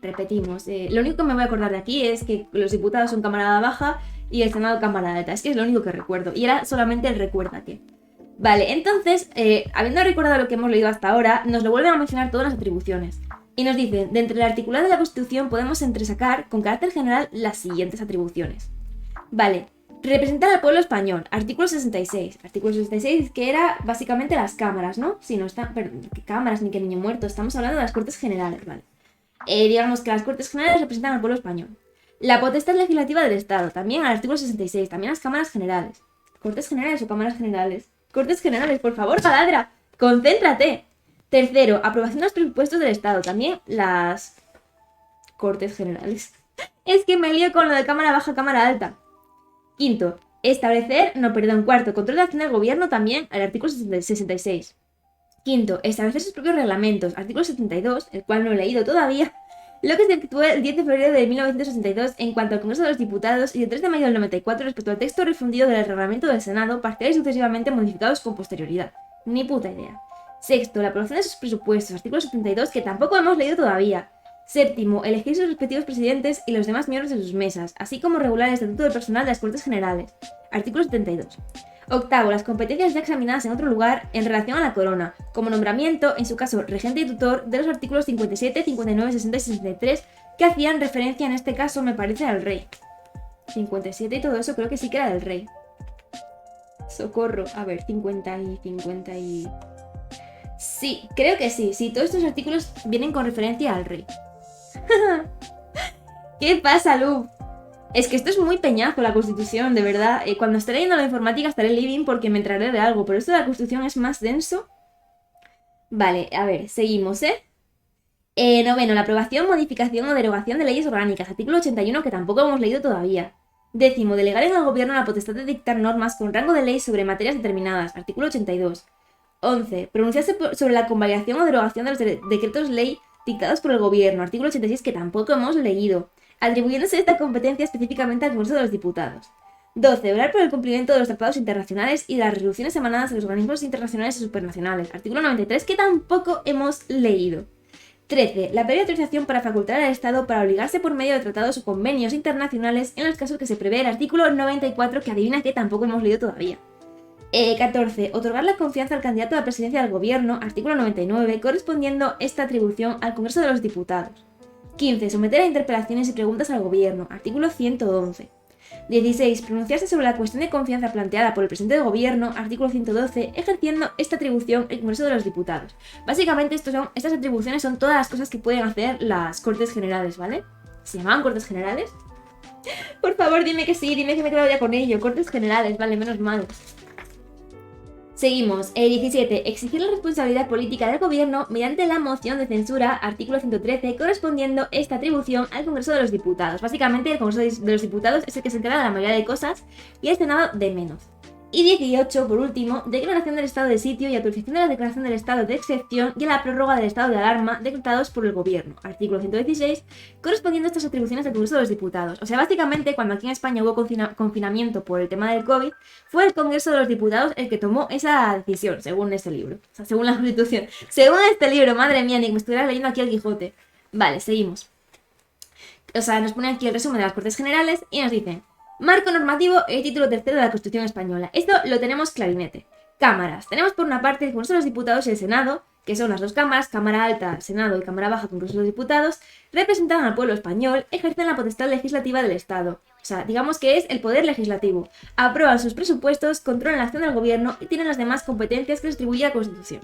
Repetimos, lo único que me voy a acordar de aquí es que los diputados son Cámara Baja y el Senado Cámara Alta. Es que es lo único que recuerdo. Y era solamente el recuérdate. Vale, entonces, habiendo recordado lo que hemos leído hasta ahora, nos lo vuelven a mencionar todas las atribuciones. Y nos dicen, de entre el articulado de la Constitución podemos entresacar con carácter general las siguientes atribuciones. Vale, representar al pueblo español, artículo 66. Artículo 66 que era básicamente las cámaras, ¿no? Sí, no está, pero ¿qué cámaras ni qué niño muerto? Estamos hablando de las Cortes Generales, ¿vale? Digamos que las Cortes Generales representan al pueblo español. La potestad legislativa del Estado, también al artículo 66, también las cámaras generales. ¿Cortes Generales o cámaras generales? Cortes Generales, por favor, paladra, concéntrate. Tercero, aprobación de los presupuestos del Estado, también las Cortes Generales. Es que me lío con lo de Cámara Baja, Cámara Alta. Quinto, cuarto, control de acción del gobierno, también al artículo 66. Quinto, establecer sus propios reglamentos, artículo 72, el cual no he leído todavía, lo que se efectuó el 10 de febrero de 1962 en cuanto al Congreso de los Diputados y el 3 de mayo del 94 respecto al texto refundido del reglamento del Senado, parcial y sucesivamente modificados con posterioridad. Ni puta idea. Sexto, la aprobación de sus presupuestos, artículo 72, que tampoco hemos leído todavía. Séptimo, elegir sus respectivos presidentes y los demás miembros de sus mesas, así como regular el estatuto del personal de las Cortes Generales. Artículo 72. Octavo, las competencias ya examinadas en otro lugar en relación a la corona, como nombramiento, en su caso regente y tutor, de los artículos 57, 59, 60 y 63, que hacían referencia en este caso, me parece, al rey. 57 y todo eso creo que sí que era del rey. Socorro, a ver, 50 y 50 y... Sí, creo que sí, todos estos artículos vienen con referencia al rey. ¿Qué pasa, Lu? Es que esto es muy peñazo, la Constitución, de verdad. Cuando esté leyendo la informática estaré living porque me enteraré de algo, pero esto de la Constitución es más denso. Vale, a ver, seguimos, noveno, la aprobación, modificación o derogación de leyes orgánicas, artículo 81, que tampoco hemos leído todavía. Décimo, delegar en el gobierno la potestad de dictar normas con rango de ley sobre materias determinadas, artículo 82. 11. Pronunciarse sobre la convalidación o derogación de los decretos ley dictados por el gobierno, artículo 86, que tampoco hemos leído, atribuyéndose esta competencia específicamente al Congreso de los Diputados. 12. Velar por el cumplimiento de los tratados internacionales y de las resoluciones emanadas de los organismos internacionales y supernacionales, artículo 93, que tampoco hemos leído. 13. La previa autorización para facultar al Estado para obligarse por medio de tratados o convenios internacionales en los casos que se prevé el artículo 94, que adivina que tampoco hemos leído todavía. 14. Otorgar la confianza al candidato a la presidencia del gobierno, artículo 99, correspondiendo esta atribución al Congreso de los Diputados. 15. Someter a interpelaciones y preguntas al gobierno, artículo 111. 16. Pronunciarse sobre la cuestión de confianza planteada por el presidente del gobierno, artículo 112, ejerciendo esta atribución el Congreso de los Diputados. Básicamente estas atribuciones son todas las cosas que pueden hacer las Cortes Generales, ¿vale? ¿Se llamaban Cortes Generales? Por favor, dime que sí, dime que me he quedado ya con ello. Cortes Generales, vale, menos mal. Seguimos. 17. Exigir la responsabilidad política del gobierno mediante la moción de censura, artículo 113, correspondiendo esta atribución al Congreso de los Diputados. Básicamente, el Congreso de los Diputados es el que se encarga de la mayoría de cosas y el Senado de menos. Y 18, por último, declaración del estado de sitio y autorización de la declaración del estado de excepción y a la prórroga del estado de alarma decretados por el gobierno, artículo 116, correspondiendo a estas atribuciones al Congreso de los Diputados. O sea, básicamente, cuando aquí en España hubo confinamiento por el tema del COVID, fue el Congreso de los Diputados el que tomó esa decisión, según este libro. O sea, según la Constitución. Según este libro, madre mía, ni que me estuviera leyendo aquí el Quijote. Vale, seguimos. O sea, nos pone aquí el resumen de las Cortes Generales y nos dicen: marco normativo, el título tercero de la Constitución Española. Esto lo tenemos clarinete. Cámaras. Tenemos por una parte el Congreso de los Diputados y el Senado, que son las dos cámaras, Cámara Alta, Senado y Cámara Baja, Congreso de los Diputados, representan al pueblo español, ejercen la potestad legislativa del Estado. O sea, digamos que es el poder legislativo. Aprueban sus presupuestos, controlan la acción del gobierno y tienen las demás competencias que les atribuye la Constitución.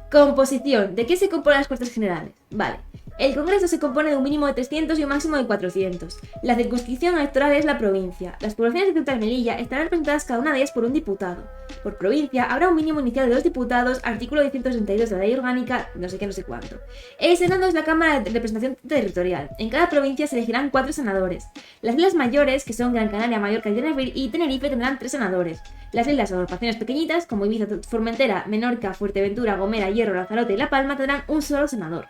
Composición. ¿De qué se componen las Cortes Generales? Vale. El Congreso se compone de un mínimo de 300 y un máximo de 400. La circunscripción electoral es la provincia. Las poblaciones de Ceuta y Melilla estarán representadas cada una de ellas por un diputado. Por provincia habrá un mínimo inicial de 2 diputados, artículo 162 de la Ley Orgánica, no sé qué, no sé cuánto. El Senado es la Cámara de Representación Territorial. En cada provincia se elegirán 4 senadores. Las islas mayores, que son Gran Canaria, Mallorca y Tenerife, tendrán 3 senadores. Las islas o agrupaciones pequeñitas, como Ibiza, Formentera, Menorca, Fuerteventura, Gomera, Hierro, Lanzarote y La Palma, tendrán un solo senador.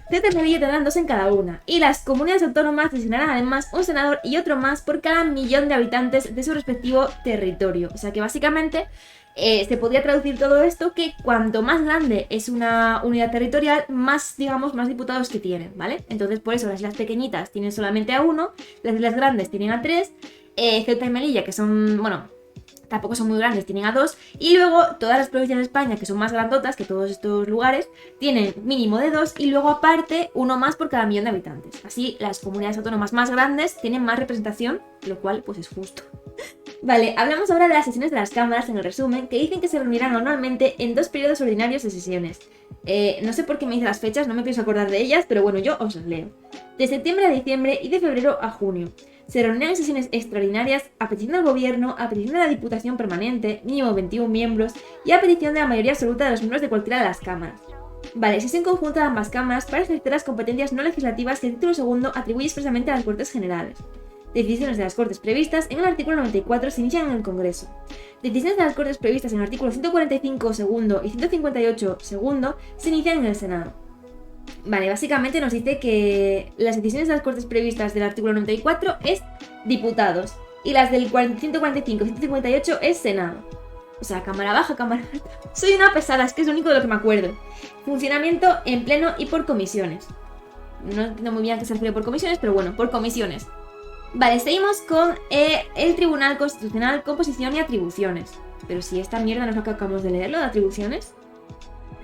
Ceuta y Melilla tendrán 2 en cada una, y las comunidades autónomas designarán además un senador y otro más por cada millón de habitantes de su respectivo territorio. O sea que básicamente se podría traducir todo esto que cuanto más grande es una unidad territorial, más, digamos, más diputados que tienen, ¿vale? Entonces por eso las islas pequeñitas tienen solamente a 1, las islas grandes tienen a 3, Ceuta y Melilla, que son, bueno, tampoco son muy grandes, tienen a 2, y luego todas las provincias de España, que son más grandotas que todos estos lugares, tienen mínimo de 2 y luego aparte uno más por cada millón de habitantes. Así las comunidades autónomas más grandes tienen más representación, lo cual pues es justo. Vale, hablamos ahora de las sesiones de las cámaras en el resumen, que dicen que se reunirán normalmente en 2 periodos ordinarios de sesiones. No sé por qué me dice las fechas, no me pienso acordar de ellas, pero bueno, yo os las leo. De septiembre a diciembre y de febrero a junio. Se reunirán en sesiones extraordinarias a petición del gobierno, a petición de la Diputación Permanente, mínimo 21 miembros, y a petición de la mayoría absoluta de los miembros de cualquiera de las cámaras. Vale, sesión conjunta de ambas cámaras para ejercer las competencias no legislativas que el título segundo atribuye expresamente a las Cortes Generales. Decisiones de las Cortes previstas en el artículo 94 se inician en el Congreso. Decisiones de las Cortes previstas en el artículo 145 segundo y 158 segundo se inician en el Senado. Vale, básicamente nos dice que las decisiones de las Cortes previstas del artículo 94 es diputados y las del 145 y 158 es Senado. O sea, cámara baja, cámara alta. Soy una pesada, es que es lo único de lo que me acuerdo. Funcionamiento en pleno y por comisiones. No entiendo muy bien a qué se refiere por comisiones, pero bueno, por comisiones. Vale, seguimos con el Tribunal Constitucional, composición y atribuciones. Pero si esta mierda no es lo que acabamos de leer, lo de atribuciones.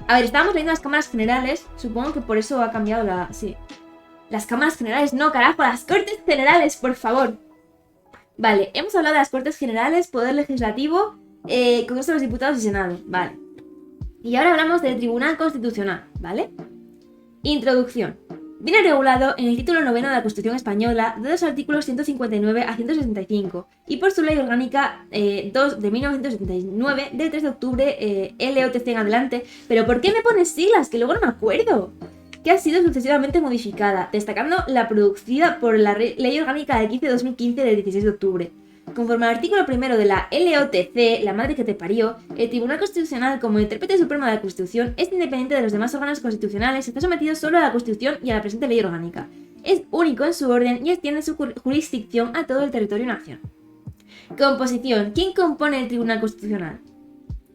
A ver, estábamos leyendo las cámaras generales, supongo que por eso ha cambiado la... Sí. Las cámaras generales, no, carajo, las Cortes Generales, por favor. Vale, hemos hablado de las Cortes Generales, Poder Legislativo, Congreso de los Diputados y Senado, vale. Y ahora hablamos del Tribunal Constitucional, ¿vale? Introducción. Viene regulado en el título 9 de la Constitución Española de los artículos 159 a 165 y por su ley orgánica 2 de 1979 del 3 de octubre LOTC en adelante. ¿Pero por qué me pones siglas? Que luego no me acuerdo. Que ha sido sucesivamente modificada, destacando la producida por la ley orgánica de 15 de 2015 del 16 de octubre. Conforme al artículo 1 de la LOTC, la madre que te parió, el Tribunal Constitucional, como intérprete supremo de la Constitución, es independiente de los demás órganos constitucionales y está sometido solo a la Constitución y a la presente ley orgánica. Es único en su orden y extiende su jurisdicción a todo el territorio nacional. Composición. ¿Quién compone el Tribunal Constitucional?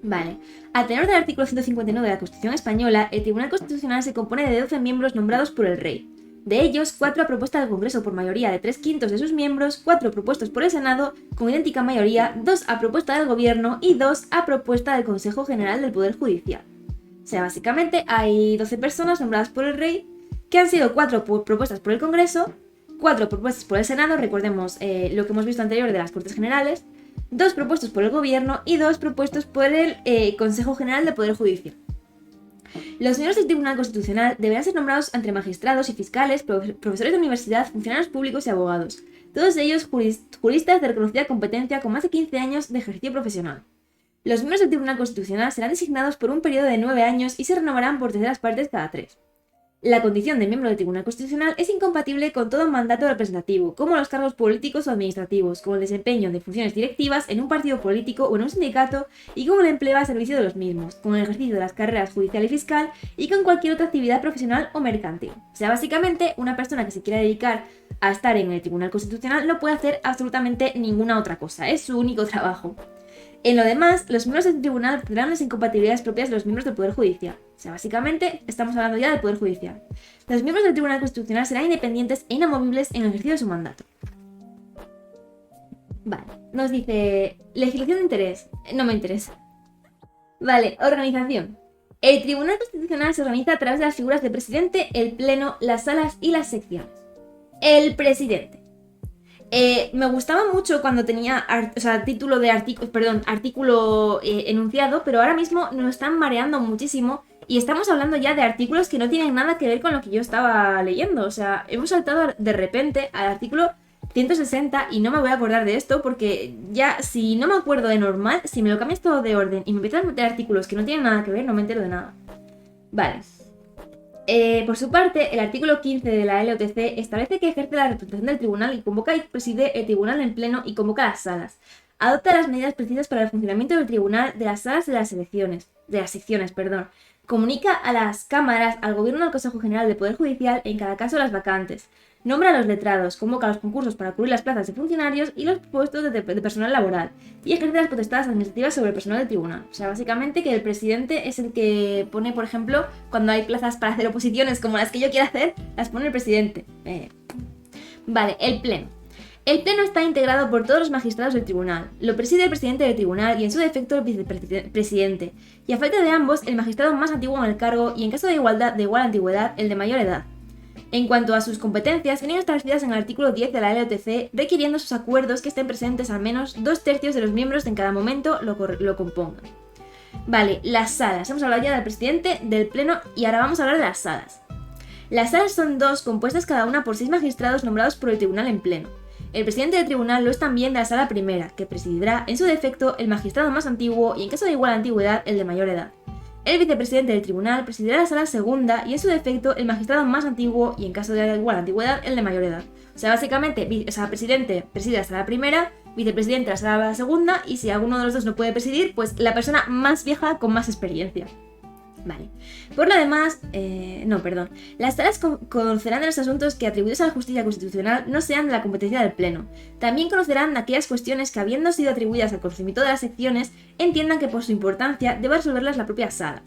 Vale. A tenor del artículo 159 de la Constitución Española, el Tribunal Constitucional se compone de 12 miembros nombrados por el Rey. De ellos, 4 a propuesta del Congreso por mayoría de 3/5 de sus miembros, 4 propuestos por el Senado con idéntica mayoría, 2 a propuesta del Gobierno y 2 a propuesta del Consejo General del Poder Judicial. O sea, básicamente hay 12 personas nombradas por el Rey, que han sido 4 propuestas por el Congreso, 4 propuestas por el Senado, recordemos lo que hemos visto anterior de las Cortes Generales, 2 propuestos por el Gobierno y 2 propuestos por el Consejo General del Poder Judicial. Los miembros del Tribunal Constitucional deberán ser nombrados entre magistrados y fiscales, profesores de universidad, funcionarios públicos y abogados, todos ellos juristas de reconocida competencia con más de 15 años de ejercicio profesional. Los miembros del Tribunal Constitucional serán designados por un periodo de 9 años y se renovarán por terceras partes cada 3. La condición de miembro del Tribunal Constitucional es incompatible con todo mandato representativo, como los cargos políticos o administrativos, como el desempeño de funciones directivas en un partido político o en un sindicato y como el empleo al servicio de los mismos, con el ejercicio de las carreras judicial y fiscal y con cualquier otra actividad profesional o mercantil. O sea, básicamente, una persona que se quiera dedicar a estar en el Tribunal Constitucional no puede hacer absolutamente ninguna otra cosa, es su único trabajo. En lo demás, los miembros del tribunal tendrán las incompatibilidades propias de los miembros del Poder Judicial. O sea, básicamente, estamos hablando ya del Poder Judicial. Los miembros del Tribunal Constitucional serán independientes e inamovibles en el ejercicio de su mandato. Vale, nos dice... Legislación de interés. No me interesa. Vale, organización. El Tribunal Constitucional se organiza a través de las figuras de presidente, el pleno, las salas y las secciones. El presidente. Me gustaba mucho cuando tenía título de artículo enunciado, pero ahora mismo nos están mareando muchísimo y estamos hablando ya de artículos que no tienen nada que ver con lo que yo estaba leyendo. O sea, hemos saltado de repente al artículo 160 y no me voy a acordar de esto porque ya, si no me acuerdo de normal, si me lo cambias todo de orden y me empiezas a meter artículos que no tienen nada que ver, no me entero de nada. Vale. Por su parte, el artículo 15 de la LOTC establece que ejerce la representación del tribunal y convoca y preside el tribunal en pleno y convoca las salas. Adopta las medidas precisas para el funcionamiento del tribunal, de las salas de las secciones. Comunica a las cámaras, al gobierno y al Consejo General del Poder Judicial en cada caso las vacantes. Nombra a los letrados, convoca los concursos para cubrir las plazas de funcionarios y los puestos de personal laboral y ejerce las potestades administrativas sobre el personal del tribunal. O sea, básicamente que el presidente es el que pone, por ejemplo, cuando hay plazas para hacer oposiciones como las que yo quiera hacer, las pone el presidente. Vale, el pleno. El pleno está integrado por todos los magistrados del tribunal. Lo preside el presidente del tribunal y en su defecto el vicepresidente. Y a falta de ambos, el magistrado más antiguo en el cargo y en caso de igual antigüedad, el de mayor edad. En cuanto a sus competencias, vienen establecidas en el artículo 10 de la LOTC, requiriendo sus acuerdos que estén presentes al menos 2/3 de los miembros en cada momento lo compongan. Vale, las salas. Hemos hablado ya del presidente, del pleno y ahora vamos a hablar de las salas. Las salas son 2, compuestas cada una por 6 magistrados nombrados por el tribunal en pleno. El presidente del tribunal lo es también de la sala primera, que presidirá, en su defecto, el magistrado más antiguo y en caso de igual antigüedad, el de mayor edad. El vicepresidente del tribunal presidirá la sala segunda y en su defecto el magistrado más antiguo y en caso de igual antigüedad el de mayor edad. O sea, básicamente, presidente preside la sala primera, vicepresidente la sala segunda y si alguno de los dos no puede presidir, pues la persona más vieja con más experiencia. Vale. Por lo demás, las salas conocerán de los asuntos que atribuidos a la justicia constitucional no sean de la competencia del Pleno. También conocerán aquellas cuestiones que, habiendo sido atribuidas al conocimiento de las secciones, entiendan que por su importancia debe resolverlas la propia sala.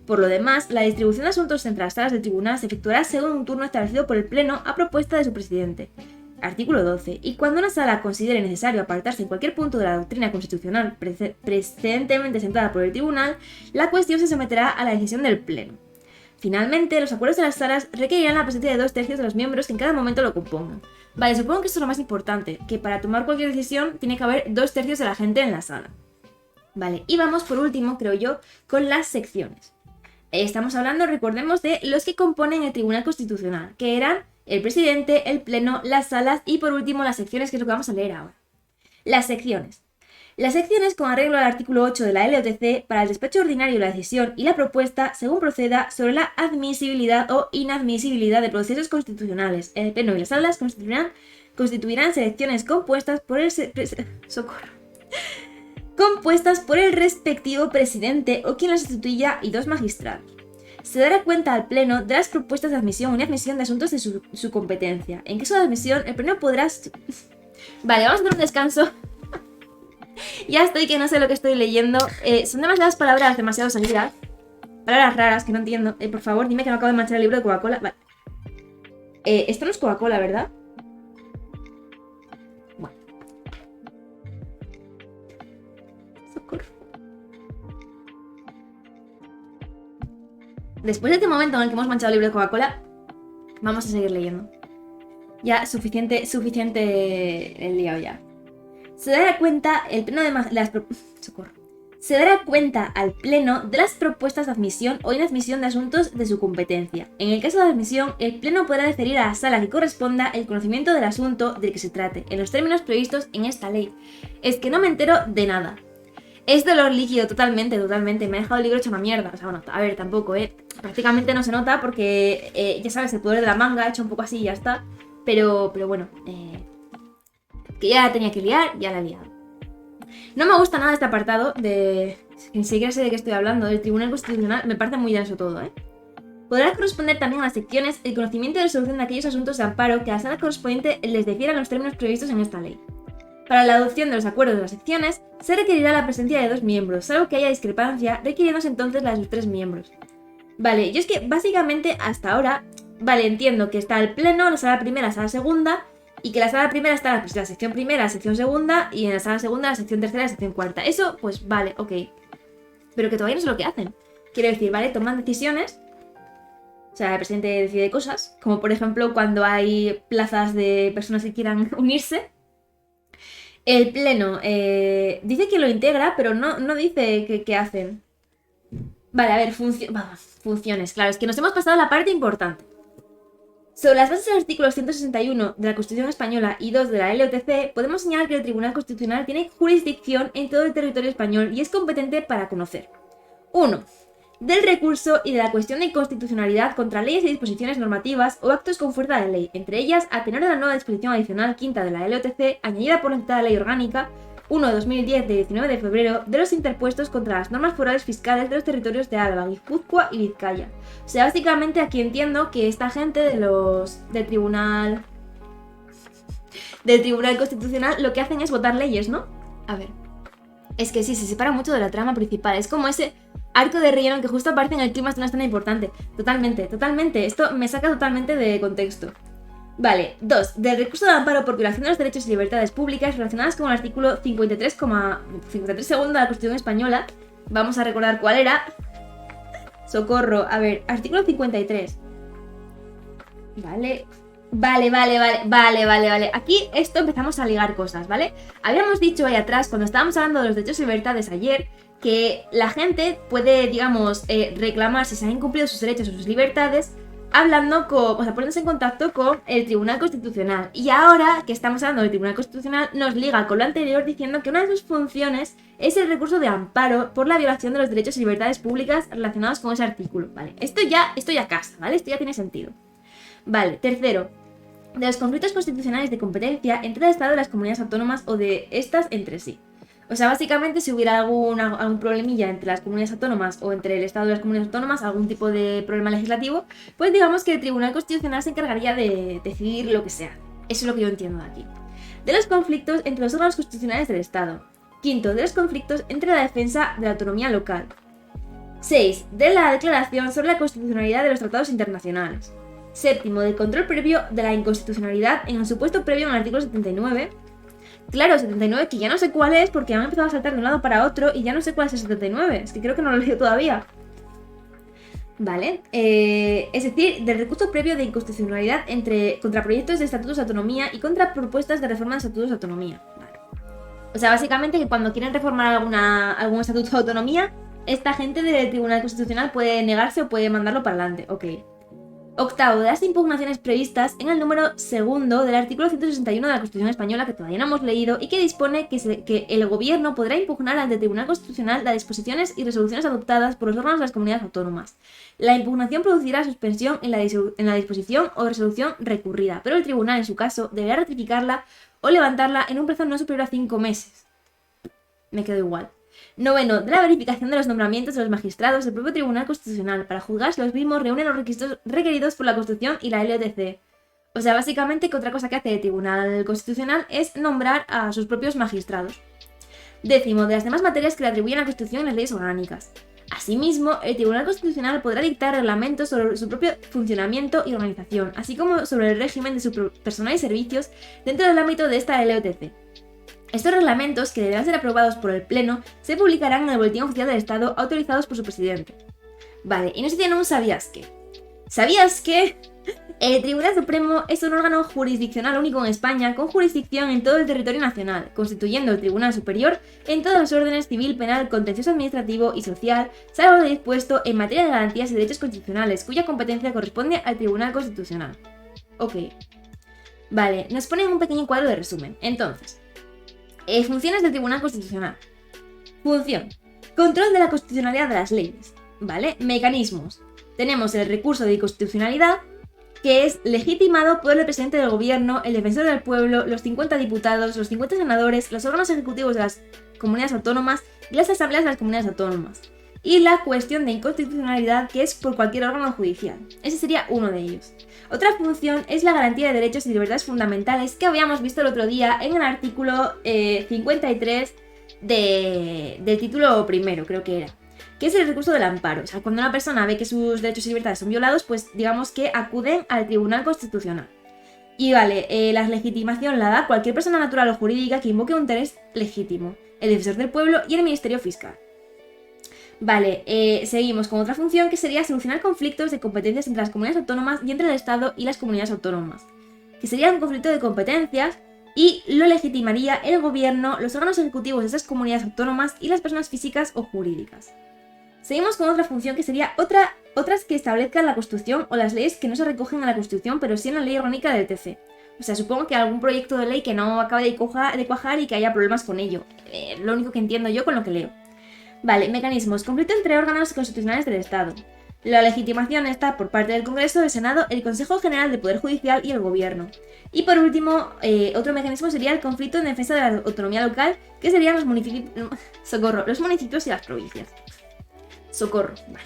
Por lo demás, la distribución de asuntos entre las salas del tribunal se efectuará según un turno establecido por el Pleno a propuesta de su presidente. Artículo 12. Y cuando una sala considere necesario apartarse en cualquier punto de la doctrina constitucional precedentemente sentada por el tribunal, la cuestión se someterá a la decisión del Pleno. Finalmente, los acuerdos de las salas requerirán la presencia de 2/3 de los miembros que en cada momento lo compongan. Vale, supongo que esto es lo más importante, que para tomar cualquier decisión tiene que haber 2/3 de la gente en la sala. Vale, y vamos por último, creo yo, con las secciones. Estamos hablando, recordemos, de los que componen el Tribunal Constitucional, que eran el presidente, el pleno, las salas y por último las secciones, que es lo que vamos a leer ahora. Las secciones. Las secciones, con arreglo al artículo 8 de la LOTC, para el despacho ordinario de la decisión y la propuesta, según proceda, sobre la admisibilidad o inadmisibilidad de procesos constitucionales. El pleno y las salas constituirán selecciones compuestas por el respectivo presidente o quien las sustituya y 2 magistrados. Se dará cuenta al Pleno de las propuestas de admisión o inadmisión de asuntos de su competencia. En caso de admisión, el Pleno podrá... Vale, vamos a dar un descanso. Ya estoy que no sé lo que estoy leyendo. Son demasiadas palabras, demasiado seguidas. Palabras raras que no entiendo. Por favor, dime que no acabo de manchar el libro de Coca-Cola. Vale. Esto no es Coca-Cola, ¿verdad? Bueno. Socorro. Después de este momento en el que hemos manchado el libro de Coca-Cola, vamos a seguir leyendo. Ya, suficiente el liado ya. Se dará cuenta el pleno de Se dará cuenta al Pleno de las propuestas de admisión o inadmisión de asuntos de su competencia. En el caso de admisión, el Pleno podrá deferir a la sala que corresponda el conocimiento del asunto del que se trate, en los términos previstos en esta ley. Es que no me entero de nada. Es dolor líquido, totalmente. Me ha dejado el libro hecho una mierda. O sea, bueno, a ver, tampoco, prácticamente no se nota porque, ya sabes, el poder de la manga, hecho un poco así y ya está. Pero bueno, que ya la tenía que liar, ya la he liado. No me gusta nada este apartado de... Ni siquiera sé de qué estoy hablando, del Tribunal Constitucional, me parece muy denso todo, Podrá corresponder también a las secciones el conocimiento de resolución de aquellos asuntos de amparo que a la sala correspondiente les defiera los términos previstos en esta ley. Para la adopción de los acuerdos de las secciones, se requerirá la presencia de 2 miembros, salvo que haya discrepancia, requiriéndose entonces la de sus 3 miembros. Vale, yo es que básicamente hasta ahora, vale, entiendo que está el pleno, la sala primera, la sala segunda, y que la sala primera está la sección primera, la sección segunda, y en la sala segunda la sección tercera y la sección cuarta. Eso, pues vale, ok. Pero que todavía no sé lo que hacen. Quiero decir, vale, toman decisiones. O sea, el presidente decide cosas, como por ejemplo cuando hay plazas de personas que quieran unirse. El pleno dice que lo integra, pero no dice qué hacen. Vale, a ver, funciones. Claro, es que nos hemos pasado la parte importante. Sobre las bases del artículo 161 de la Constitución Española y 2 de la LOTC, podemos señalar que el Tribunal Constitucional tiene jurisdicción en todo el territorio español y es competente para conocer 1. Del recurso y de la cuestión de inconstitucionalidad contra leyes y disposiciones normativas o actos con fuerza de ley, entre ellas, a tenor de la nueva disposición adicional quinta de la LOTC, añadida por la citada Ley Orgánica 1 de 2010 de 19 de febrero, de los interpuestos contra las normas forales fiscales de los territorios de Álava, Guipúzcoa y Vizcaya. O sea, básicamente aquí entiendo que esta gente del Tribunal Constitucional lo que hacen es votar leyes, ¿no? A ver. Es que sí, se separa mucho de la trama principal. Es como ese arco de relleno que justo aparece en el clima de una escena importante. Totalmente. Esto me saca totalmente de contexto. Vale, 2. Del recurso de amparo por violación de los derechos y libertades públicas relacionadas con el artículo 53 segundo de la Constitución Española. Vamos a recordar cuál era. Socorro. A ver, artículo 53. Vale. Aquí esto empezamos a ligar cosas, ¿vale? Habíamos dicho ahí atrás, cuando estábamos hablando de los derechos y libertades ayer, que la gente puede, digamos, reclamar si se han incumplido sus derechos o sus libertades poniéndose en contacto con el Tribunal Constitucional. Y ahora que estamos hablando del Tribunal Constitucional, nos liga con lo anterior diciendo que una de sus funciones es el recurso de amparo por la violación de los derechos y libertades públicas relacionados con ese artículo, ¿vale? Esto ya casa, ¿vale? Esto ya tiene sentido. Vale, tercero. De los conflictos constitucionales de competencia entre el Estado y las comunidades autónomas o de estas entre sí. O sea, básicamente si hubiera algún problemilla entre las comunidades autónomas o entre el Estado y las comunidades autónomas, algún tipo de problema legislativo, pues digamos que el Tribunal Constitucional se encargaría de decidir lo que sea. Eso es lo que yo entiendo de aquí. De los conflictos entre los órganos constitucionales del Estado. Quinto, de los conflictos entre la defensa de la autonomía local. 6. De la declaración sobre la constitucionalidad de los tratados internacionales. Séptimo, del control previo de la inconstitucionalidad en el supuesto previo en el artículo 79. Claro, 79, que ya no sé cuál es porque han empezado a saltar de un lado para otro y ya no sé cuál es el 79. Es que creo que no lo he leído todavía. Vale, es decir, del recurso previo de inconstitucionalidad contra proyectos de estatutos de autonomía y contra propuestas de reforma de estatutos de autonomía. Vale. O sea, básicamente que cuando quieren reformar algún estatuto de autonomía, esta gente del Tribunal Constitucional puede negarse o puede mandarlo para adelante. Ok. Octavo, de las impugnaciones previstas en el número segundo del artículo 161 de la Constitución Española, que todavía no hemos leído, y que dispone que el Gobierno podrá impugnar ante el Tribunal Constitucional las disposiciones y resoluciones adoptadas por los órganos de las comunidades autónomas. La impugnación producirá suspensión en la disposición o resolución recurrida, pero el Tribunal, en su caso, deberá ratificarla o levantarla en un plazo no superior a 5 meses. Me quedo igual. Noveno, de la verificación de los nombramientos de los magistrados del propio Tribunal Constitucional para juzgar si los mismos reúnen los requisitos requeridos por la Constitución y la LOTC. O sea, básicamente que otra cosa que hace el Tribunal Constitucional es nombrar a sus propios magistrados. Décimo, de las demás materias que le atribuyen a la Constitución y las leyes orgánicas. Asimismo, el Tribunal Constitucional podrá dictar reglamentos sobre su propio funcionamiento y organización, así como sobre el régimen de su personal y servicios dentro del ámbito de esta LOTC. Estos reglamentos, que deberán ser aprobados por el Pleno, se publicarán en el Boletín Oficial del Estado, autorizados por su presidente. Vale, y no sé si tienen un ¿sabías qué? ¿Sabías que el Tribunal Supremo es un órgano jurisdiccional único en España, con jurisdicción en todo el territorio nacional, constituyendo el Tribunal Superior en todos los órdenes civil, penal, contencioso administrativo y social, salvo lo dispuesto en materia de garantías y derechos constitucionales, cuya competencia corresponde al Tribunal Constitucional? Ok. Vale, nos ponen un pequeño cuadro de resumen. Entonces, funciones del Tribunal Constitucional. Función: control de la constitucionalidad de las leyes. ¿Vale? Mecanismos. Tenemos el recurso de inconstitucionalidad, que es legitimado por el presidente del gobierno, el defensor del pueblo, los 50 diputados, los 50 senadores, los órganos ejecutivos de las comunidades autónomas y las asambleas de las comunidades autónomas. Y la cuestión de inconstitucionalidad, que es por cualquier órgano judicial. Ese sería uno de ellos. Otra función es la garantía de derechos y libertades fundamentales, que habíamos visto el otro día en el artículo 53 del título primero, creo que era, que es el recurso del amparo. O sea, cuando una persona ve que sus derechos y libertades son violados, pues digamos que acuden al Tribunal Constitucional. Y vale, la legitimación la da cualquier persona natural o jurídica que invoque un interés legítimo, el defensor del pueblo y el Ministerio Fiscal. Vale, seguimos con otra función, que sería solucionar conflictos de competencias entre las comunidades autónomas y entre el Estado y las comunidades autónomas, que sería un conflicto de competencias y lo legitimaría el gobierno, los órganos ejecutivos de esas comunidades autónomas y las personas físicas o jurídicas. Seguimos con otra función, que sería otras que establezcan la Constitución o las leyes que no se recogen en la Constitución, pero sí en la ley orgánica del TC. O sea, supongo que algún proyecto de ley que no acabe de cuajar y que haya problemas con ello. Lo único que entiendo yo con lo que leo. Vale, mecanismos. Conflicto entre órganos constitucionales del Estado. La legitimación está por parte del Congreso, el Senado, el Consejo General del Poder Judicial y el Gobierno. Y por último, otro mecanismo sería el conflicto en defensa de la autonomía local, que serían los municipios... Socorro, los municipios y las provincias. Socorro, vale.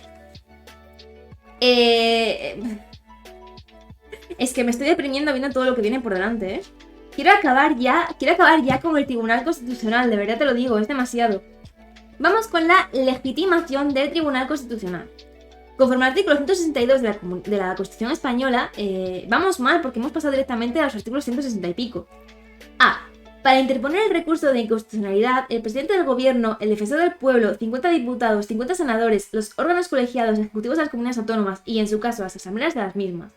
Es que me estoy deprimiendo viendo todo lo que viene por delante, ¿eh? Quiero acabar ya con el Tribunal Constitucional, de verdad te lo digo, es demasiado. Vamos con la legitimación del Tribunal Constitucional. Conforme al artículo 162 de la Constitución Española, vamos mal porque hemos pasado directamente a los artículos 160 y pico. A. Para interponer el recurso de inconstitucionalidad, el presidente del gobierno, el defensor del pueblo, 50 diputados, 50 senadores, los órganos colegiados ejecutivos de las comunidades autónomas y, en su caso, las asambleas de las mismas.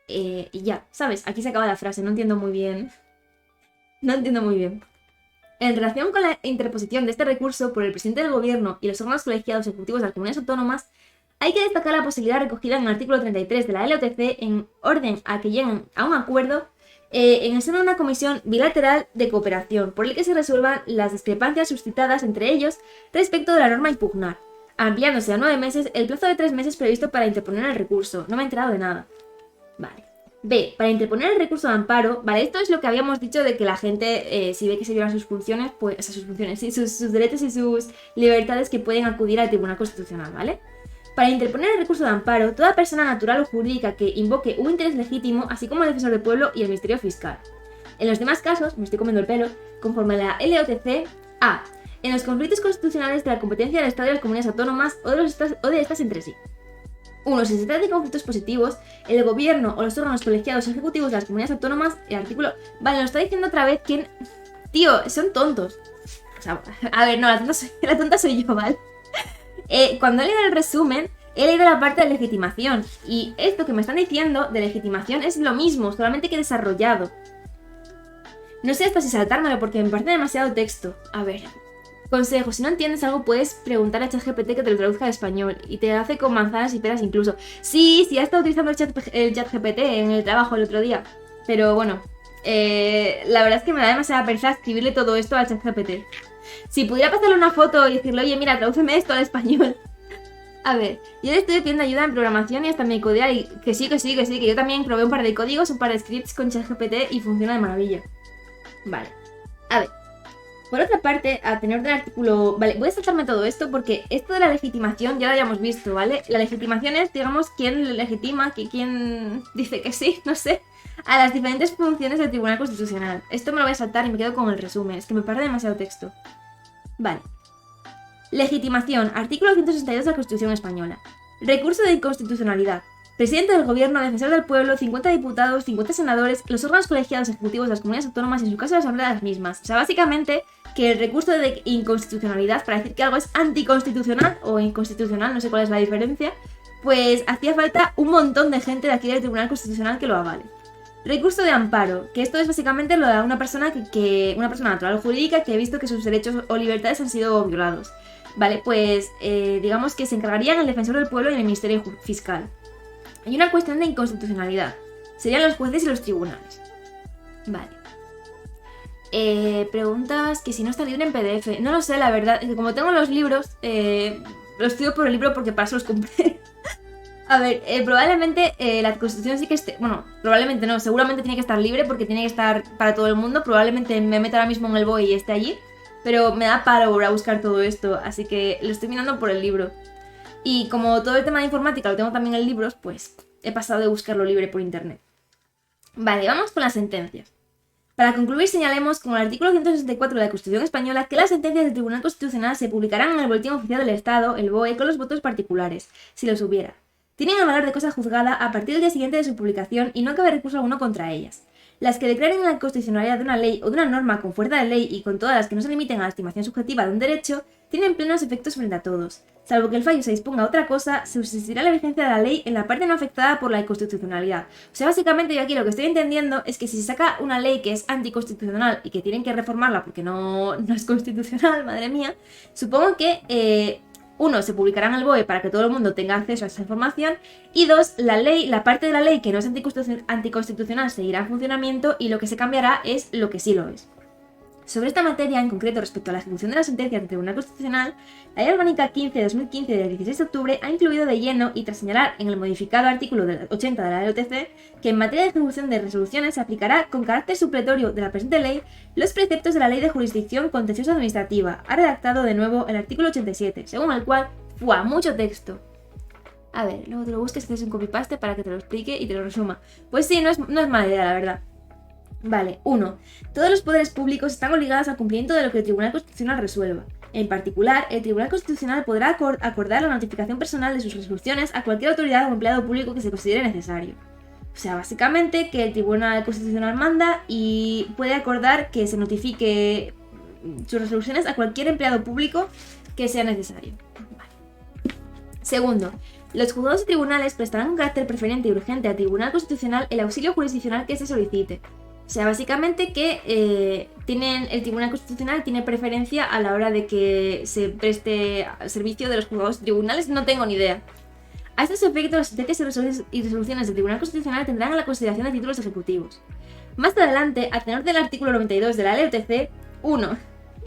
Y ya, ¿sabes? Aquí se acaba la frase, no entiendo muy bien. No entiendo muy bien. En relación con la interposición de este recurso por el presidente del gobierno y los órganos colegiados ejecutivos de las comunidades autónomas, hay que destacar la posibilidad recogida en el artículo 33 de la LOTC en orden a que lleguen a un acuerdo en el seno de una comisión bilateral de cooperación, por el que se resuelvan las discrepancias suscitadas entre ellos respecto de la norma a impugnar, ampliándose a 9 meses el plazo de 3 meses previsto para interponer el recurso. No me he enterado de nada. Vale. B. Para interponer el recurso de amparo, ¿vale? Esto es lo que habíamos dicho de que la gente, si ve que se violan sus funciones, pues, o sea, sus funciones, sí, sus derechos y sus libertades, que pueden acudir al Tribunal Constitucional, ¿vale? Para interponer el recurso de amparo, toda persona natural o jurídica que invoque un interés legítimo, así como el defensor del pueblo y el Ministerio Fiscal. En los demás casos, me estoy comiendo el pelo, conforme a la LOTC, A. En los conflictos constitucionales de la competencia del Estado y las comunidades autónomas o de estas entre sí. 1. Si se trata de conflictos positivos, el gobierno o los órganos colegiados ejecutivos de las comunidades autónomas, el artículo... Vale, nos está diciendo otra vez quién... Tío, son tontos. O sea, a ver, no, la tonta soy yo, ¿vale? Cuando he leído el resumen, he leído la parte de legitimación. Y esto que me están diciendo de legitimación es lo mismo, solamente que desarrollado. No sé hasta si saltármelo porque me parece demasiado texto. A ver... Consejo, si no entiendes algo puedes preguntar a ChatGPT que te lo traduzca al español y te hace con manzanas y peras incluso. Sí, he estado utilizando el ChatGPT en el trabajo el otro día, pero bueno, la verdad es que me da demasiada pereza escribirle todo esto al ChatGPT. Si pudiera pasarle una foto y decirle, oye, mira, tradúceme esto al español. A ver, yo le estoy pidiendo ayuda en programación y hasta me codea y que sí, que yo también probé un par de códigos, un par de scripts con ChatGPT y funciona de maravilla. Vale, a ver. Por otra parte, a tenor del artículo... Vale, voy a saltarme todo esto porque esto de la legitimación ya lo habíamos visto, ¿vale? La legitimación es, digamos, quién legitima, quién dice que sí, no sé, a las diferentes funciones del Tribunal Constitucional. Esto me lo voy a saltar y me quedo con el resumen, es que me parece demasiado texto. Vale. Legitimación, artículo 162 de la Constitución Española. Recurso de inconstitucionalidad. Presidente del Gobierno, defensor del pueblo, 50 diputados, 50 senadores, los órganos colegiados ejecutivos de las comunidades autónomas y en su caso la asamblea de las mismas. O sea, básicamente que el recurso de inconstitucionalidad, para decir que algo es anticonstitucional o inconstitucional, no sé cuál es la diferencia, pues hacía falta un montón de gente de aquí del Tribunal Constitucional que lo avale. Recurso de amparo, que esto es básicamente lo de una persona una persona natural o jurídica que ha visto que sus derechos o libertades han sido violados. Vale, pues digamos que se encargarían el defensor del pueblo y el Ministerio Fiscal. Hay una cuestión de inconstitucionalidad. Serían los jueces y los tribunales. Vale. Preguntas que si no está libre en PDF. No lo sé, la verdad. Es que como tengo los libros, los estudio por el libro porque para eso los compré. A ver, probablemente la Constitución sí que esté... Bueno, probablemente no. Seguramente tiene que estar libre porque tiene que estar para todo el mundo. Probablemente me meta ahora mismo en el BOE y esté allí. Pero me da palo volver a buscar todo esto. Así que lo estoy mirando por el libro. Y como todo el tema de informática lo tengo también en libros, pues he pasado de buscarlo libre por internet. Vale, vamos con las sentencias. Para concluir, señalemos con el artículo 164 de la Constitución Española que las sentencias del Tribunal Constitucional se publicarán en el Boletín Oficial del Estado, el BOE, con los votos particulares, si los hubiera. Tienen el valor de cosa juzgada a partir del día siguiente de su publicación y no cabe recurso alguno contra ellas. Las que declaren la inconstitucionalidad de una ley o de una norma con fuerza de ley y con todas las que no se limiten a la estimación subjetiva de un derecho, tienen plenos efectos frente a todos. Salvo que el fallo se disponga a otra cosa, subsistirá la vigencia de la ley en la parte no afectada por la inconstitucionalidad. O sea, básicamente yo aquí lo que estoy entendiendo es que si se saca una ley que es anticonstitucional y que tienen que reformarla porque no es constitucional, madre mía, supongo que... uno, se publicará en el BOE para que todo el mundo tenga acceso a esa información. Y dos, la parte de la ley que no es anticonstitucional seguirá en funcionamiento y lo que se cambiará es lo que sí lo es. Sobre esta materia, en concreto respecto a la ejecución de las sentencias del Tribunal Constitucional, la Ley Orgánica 15 de 2015 del 16 de octubre ha incluido de lleno y tras señalar en el modificado artículo 80 de la LOTC que en materia de ejecución de resoluciones se aplicará con carácter supletorio de la presente ley los preceptos de la Ley de Jurisdicción Contenciosa Administrativa. Ha redactado de nuevo el artículo 87, según el cual, ¡fua! Mucho texto. A ver, luego te lo busques, haces un copy-paste para que te lo explique y te lo resuma. Pues sí, no es mala idea, la verdad. Vale, 1. Todos los poderes públicos están obligados al cumplimiento de lo que el Tribunal Constitucional resuelva. En particular, el Tribunal Constitucional podrá acordar la notificación personal de sus resoluciones a cualquier autoridad o empleado público que se considere necesario. O sea, básicamente que el Tribunal Constitucional manda y puede acordar que se notifique sus resoluciones a cualquier empleado público que sea necesario. Vale. Segundo, los juzgados y tribunales prestarán un carácter preferente y urgente al Tribunal Constitucional el auxilio jurisdiccional que se solicite. O sea, básicamente que el Tribunal Constitucional tiene preferencia a la hora de que se preste servicio de los juzgados y tribunales, no tengo ni idea. A estos efectos, las sentencias y resoluciones del Tribunal Constitucional tendrán la consideración de títulos ejecutivos. Más adelante, a tenor del artículo 92 de la LOTC, 1.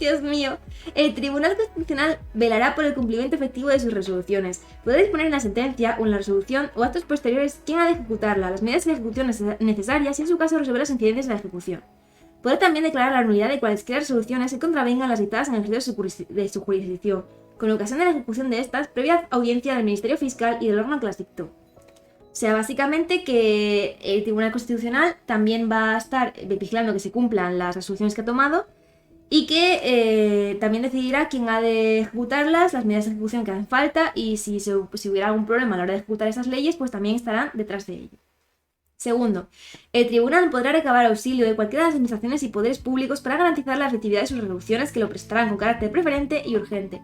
Dios mío. El Tribunal Constitucional velará por el cumplimiento efectivo de sus resoluciones. Podrá disponer en la sentencia o en la resolución o actos posteriores quién ha de ejecutarla, las medidas de ejecución necesarias y en su caso resolver los incidentes de la ejecución. Podrá también declarar la nulidad de cualesquiera resoluciones que contravengan las dictadas en el ejercicio de su jurisdicción, con ocasión de la ejecución de estas, previa audiencia del Ministerio Fiscal y del órgano que las dictó. O sea, básicamente que el Tribunal Constitucional también va a estar vigilando que se cumplan las resoluciones que ha tomado y que también decidirá quién ha de ejecutarlas, las medidas de ejecución que hacen falta y si hubiera algún problema a la hora de ejecutar esas leyes, pues también estarán detrás de ello. Segundo, el tribunal podrá recabar auxilio de cualquiera de las administraciones y poderes públicos para garantizar la efectividad de sus resoluciones que lo prestarán con carácter preferente y urgente.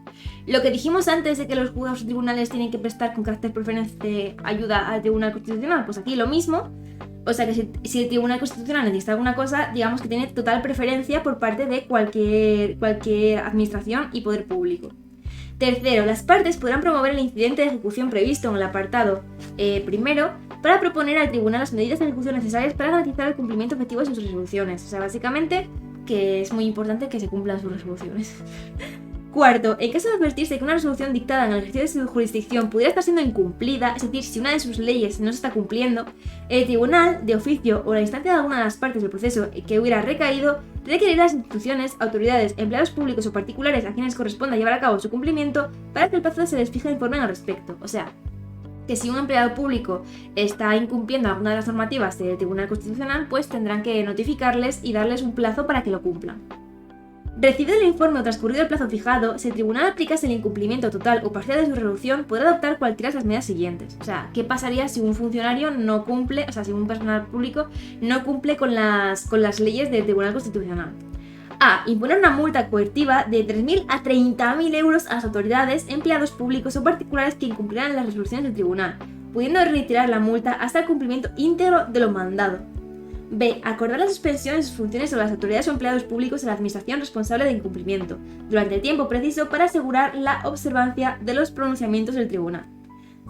Lo que dijimos antes de que los juzgados y tribunales tienen que prestar con carácter preferente ayuda al Tribunal Constitucional, pues aquí lo mismo. O sea que si el Tribunal Constitucional necesita alguna cosa, digamos que tiene total preferencia por parte de cualquier administración y poder público. Tercero, las partes podrán promover el incidente de ejecución previsto en el apartado primero para proponer al tribunal las medidas de ejecución necesarias para garantizar el cumplimiento efectivo de sus resoluciones. O sea, básicamente que es muy importante que se cumplan sus resoluciones. Cuarto, en caso de advertirse que una resolución dictada en el ejercicio de su jurisdicción pudiera estar siendo incumplida, es decir, si una de sus leyes no se está cumpliendo, el tribunal, de oficio o la instancia de alguna de las partes del proceso que hubiera recaído, requerirá a las instituciones, autoridades, empleados públicos o particulares a quienes corresponda llevar a cabo su cumplimiento para que el plazo se les fije informe al respecto. O sea, que si un empleado público está incumpliendo alguna de las normativas del Tribunal Constitucional, pues tendrán que notificarles y darles un plazo para que lo cumplan. Recibido el informe o transcurrido el plazo fijado, si el tribunal aplicase el incumplimiento total o parcial de su resolución, podrá adoptar cualquiera de las medidas siguientes. O sea, ¿qué pasaría si un funcionario no cumple, o sea, si un personal público no cumple con las leyes del Tribunal Constitucional? A. Imponer una multa coercitiva de 3.000 a 30.000 euros a las autoridades, empleados públicos o particulares que incumplirán las resoluciones del tribunal, pudiendo retirar la multa hasta el cumplimiento íntegro de lo mandado. B. Acordar la suspensión de sus funciones sobre las autoridades o empleados públicos en la administración responsable de incumplimiento, durante el tiempo preciso para asegurar la observancia de los pronunciamientos del tribunal.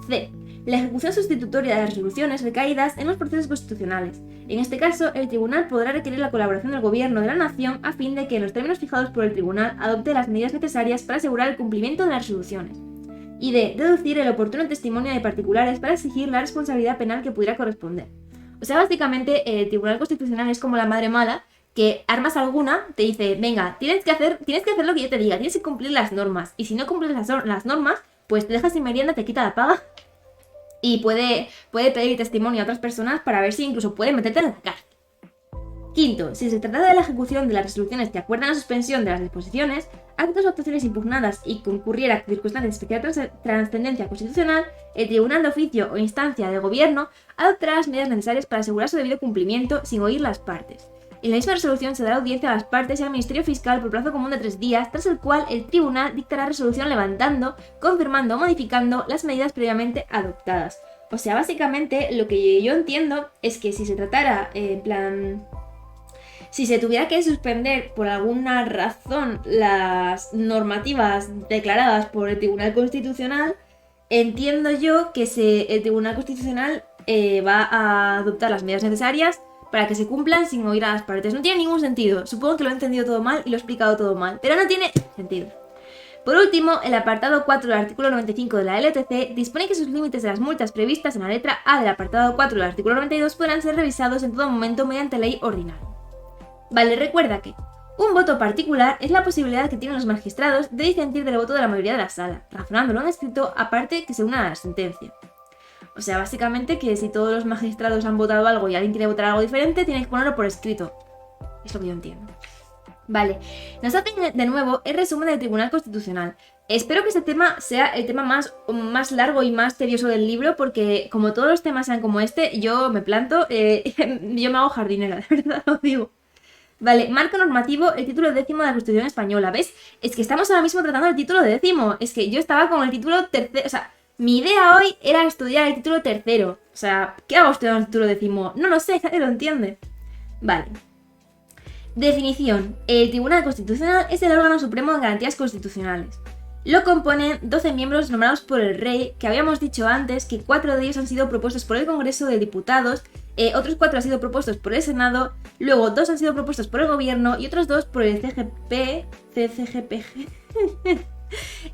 C. La ejecución sustitutoria de las resoluciones recaídas en los procesos constitucionales. En este caso, el tribunal podrá requerir la colaboración del Gobierno de la Nación a fin de que, en los términos fijados por el tribunal, adopte las medidas necesarias para asegurar el cumplimiento de las resoluciones. Y D. Deducir el oportuno testimonio de particulares para exigir la responsabilidad penal que pudiera corresponder. O sea, básicamente el Tribunal Constitucional es como la madre mala que armas alguna, te dice, venga, tienes que hacer lo que yo te diga, tienes que cumplir las normas. Y si no cumples las normas, pues te dejas sin merienda, te quita la paga y puede pedir testimonio a otras personas para ver si incluso puede meterte en la cárcel. Quinto, si se trata de la ejecución de las resoluciones que acuerdan la suspensión de las disposiciones, actos o actuaciones impugnadas y concurriera circunstancias de especial trascendencia constitucional, el tribunal de oficio o instancia del gobierno adoptará las medidas necesarias para asegurar su debido cumplimiento sin oír las partes. En la misma resolución se dará audiencia a las partes y al Ministerio Fiscal por plazo común de 3 días, tras el cual el tribunal dictará resolución levantando, confirmando o modificando las medidas previamente adoptadas. O sea, básicamente lo que yo entiendo es que si se tratara si se tuviera que suspender por alguna razón las normativas declaradas por el Tribunal Constitucional, entiendo yo que el Tribunal Constitucional va a adoptar las medidas necesarias para que se cumplan sin oír a las partes. No tiene ningún sentido. Supongo que lo he entendido todo mal y lo he explicado todo mal, pero no tiene sentido. Por último, el apartado 4 del artículo 95 de la LTC dispone que sus límites de las multas previstas en la letra A del apartado 4 del artículo 92 podrán ser revisados en todo momento mediante ley ordinaria. Vale, recuerda que un voto particular es la posibilidad que tienen los magistrados de disentir del voto de la mayoría de la sala, razonándolo en escrito aparte que se una a la sentencia. O sea, básicamente que si todos los magistrados han votado algo y alguien quiere votar algo diferente, tiene que ponerlo por escrito. Es lo que yo entiendo. Vale, nos hacen de nuevo el resumen del Tribunal Constitucional. Espero que este tema sea el tema más largo y más tedioso del libro, porque como todos los temas sean como este, yo me planto, yo me hago jardinera, de verdad lo digo. Vale, marco normativo, el título 10º de la Constitución Española, ¿ves? Es que estamos ahora mismo tratando el título 10º, es que yo estaba con el título 3º, o sea, mi idea hoy era estudiar el título 3º, o sea, ¿qué hago estudiando el título 10º? No lo sé, nadie lo entiende. Vale. Definición. El Tribunal Constitucional es el órgano supremo de garantías constitucionales. Lo componen 12 miembros nombrados por el Rey, que habíamos dicho antes que 4 de ellos han sido propuestos por el Congreso de Diputados otros 4 han sido propuestos por el Senado, luego 2 han sido propuestos por el Gobierno y otros 2 por el CGPG.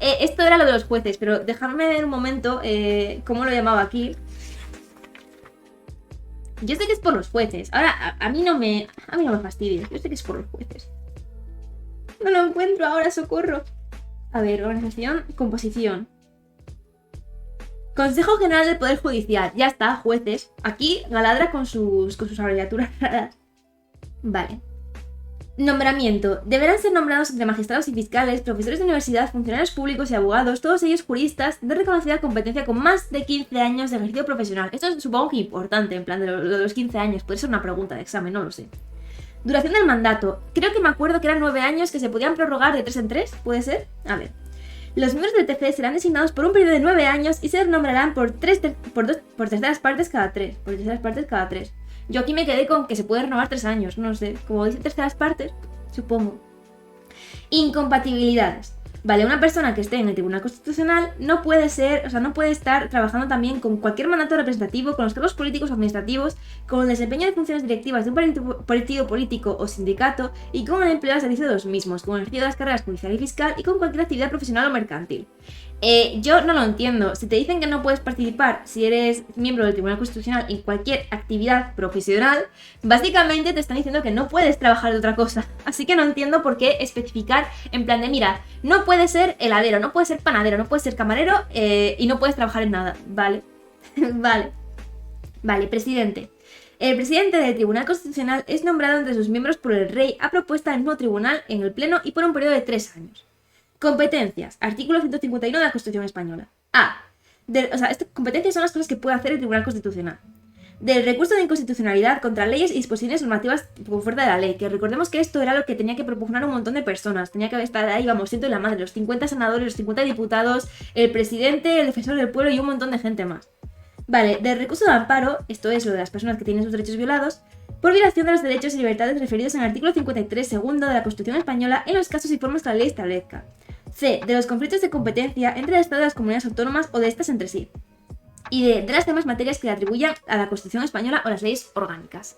Esto era lo de los jueces, pero dejadme ver un momento cómo lo llamaba aquí. Yo sé que es por los jueces. Ahora, a mí no me fastidies. Yo sé que es por los jueces. No lo encuentro ahora, socorro. A ver, organización, composición. Consejo General del Poder Judicial. Ya está, jueces. Aquí Galadra con sus abreviaturas raras. Vale. Nombramiento. Deberán ser nombrados entre magistrados y fiscales, profesores de universidad, funcionarios públicos y abogados, todos ellos juristas de reconocida competencia con más de 15 años de ejercicio profesional. Esto es, supongo que importante, en plan de los 15 años. Puede ser una pregunta de examen, no lo sé. Duración del mandato. Creo que me acuerdo que eran 9 años que se podían prorrogar de 3 en 3. ¿Puede ser? A ver. Los miembros del TC serán designados por un periodo de 9 años y se nombrarán por terceras partes cada 3. Por terceras partes cada 3. Yo aquí me quedé con que se puede renovar 3 años, no sé, como dice terceras partes, supongo. Incompatibilidades. Vale, una persona que esté en el Tribunal Constitucional no puede estar trabajando también con cualquier mandato representativo, con los cargos políticos o administrativos, con el desempeño de funciones directivas de un partido político o sindicato y con el empleo al servicio de los mismos, con el ejercicio de las carreras judicial y fiscal y con cualquier actividad profesional o mercantil. Yo no lo entiendo. Si te dicen que no puedes participar si eres miembro del Tribunal Constitucional en cualquier actividad profesional, básicamente te están diciendo que no puedes trabajar de otra cosa. Así que no entiendo por qué especificar en plan de, mira, no puedes ser heladero, no puedes ser panadero, no puedes ser camarero y no puedes trabajar en nada. Vale. Vale, presidente. El presidente del Tribunal Constitucional es nombrado entre sus miembros por el rey a propuesta del mismo tribunal en el pleno y por un periodo de 3 años. Competencias. Artículo 151 de la Constitución Española. Estas competencias son las cosas que puede hacer el Tribunal Constitucional. Del recurso de inconstitucionalidad contra leyes y disposiciones normativas con fuerza de la ley. Que recordemos que esto era lo que tenía que propugnar un montón de personas. Tenía que estar ahí, vamos, siento la madre, los 50 senadores, los 50 diputados, el presidente, el defensor del pueblo y un montón de gente más. Vale, del recurso de amparo, esto es lo de las personas que tienen sus derechos violados, por violación de los derechos y libertades referidos en el artículo 53 segundo de la Constitución Española en los casos y formas que la ley establezca. C. De los conflictos de competencia entre el Estado y las comunidades autónomas o de estas entre sí. Y de las demás materias que le atribuyan a la Constitución Española o las leyes orgánicas.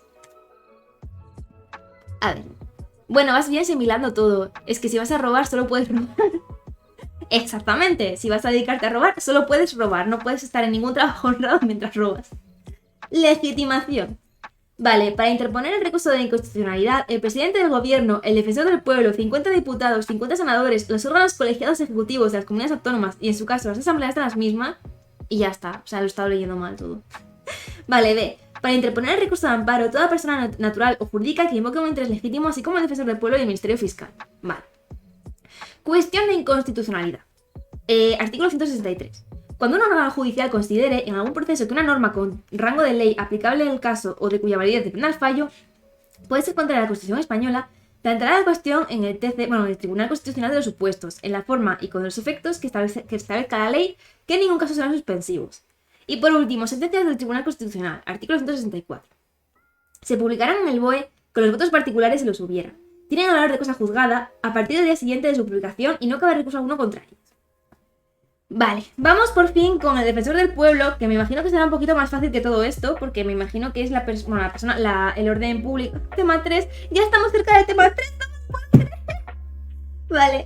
A ver. Bueno, vas bien asimilando todo. Es que si vas a robar, solo puedes robar. Exactamente. Si vas a dedicarte a robar, solo puedes robar. No puedes estar en ningún trabajo honrado mientras robas. Legitimación. Vale, para interponer el recurso de inconstitucionalidad, el presidente del gobierno, el defensor del pueblo, 50 diputados, 50 senadores, los órganos colegiados ejecutivos de las comunidades autónomas y en su caso las asambleas de las mismas, y ya está, o sea, lo he estado leyendo mal todo. Vale, B. Para interponer el recurso de amparo, toda persona natural o jurídica que invoque un interés legítimo, así como el defensor del pueblo y el Ministerio Fiscal. Vale. Cuestión de inconstitucionalidad. Artículo 163. Cuando un órgano judicial considere en algún proceso que una norma con rango de ley aplicable en el caso o de cuya validez dependa del fallo puede ser contraria a la Constitución Española, planteará la cuestión en el Tribunal Constitucional de los supuestos, en la forma y con los efectos que establezca la ley, que en ningún caso serán suspensivos. Y por último, sentencias del Tribunal Constitucional, artículo 164. Se publicarán en el BOE con los votos particulares si los hubiera. Tienen valor de cosa juzgada a partir del día siguiente de su publicación y no cabe recurso alguno contra ellos. Vale, vamos por fin con el defensor del pueblo, que me imagino que será un poquito más fácil que todo esto, porque me imagino que es el orden público. Tema 3, ya estamos cerca del tema 3, no me puedo creer. Vale,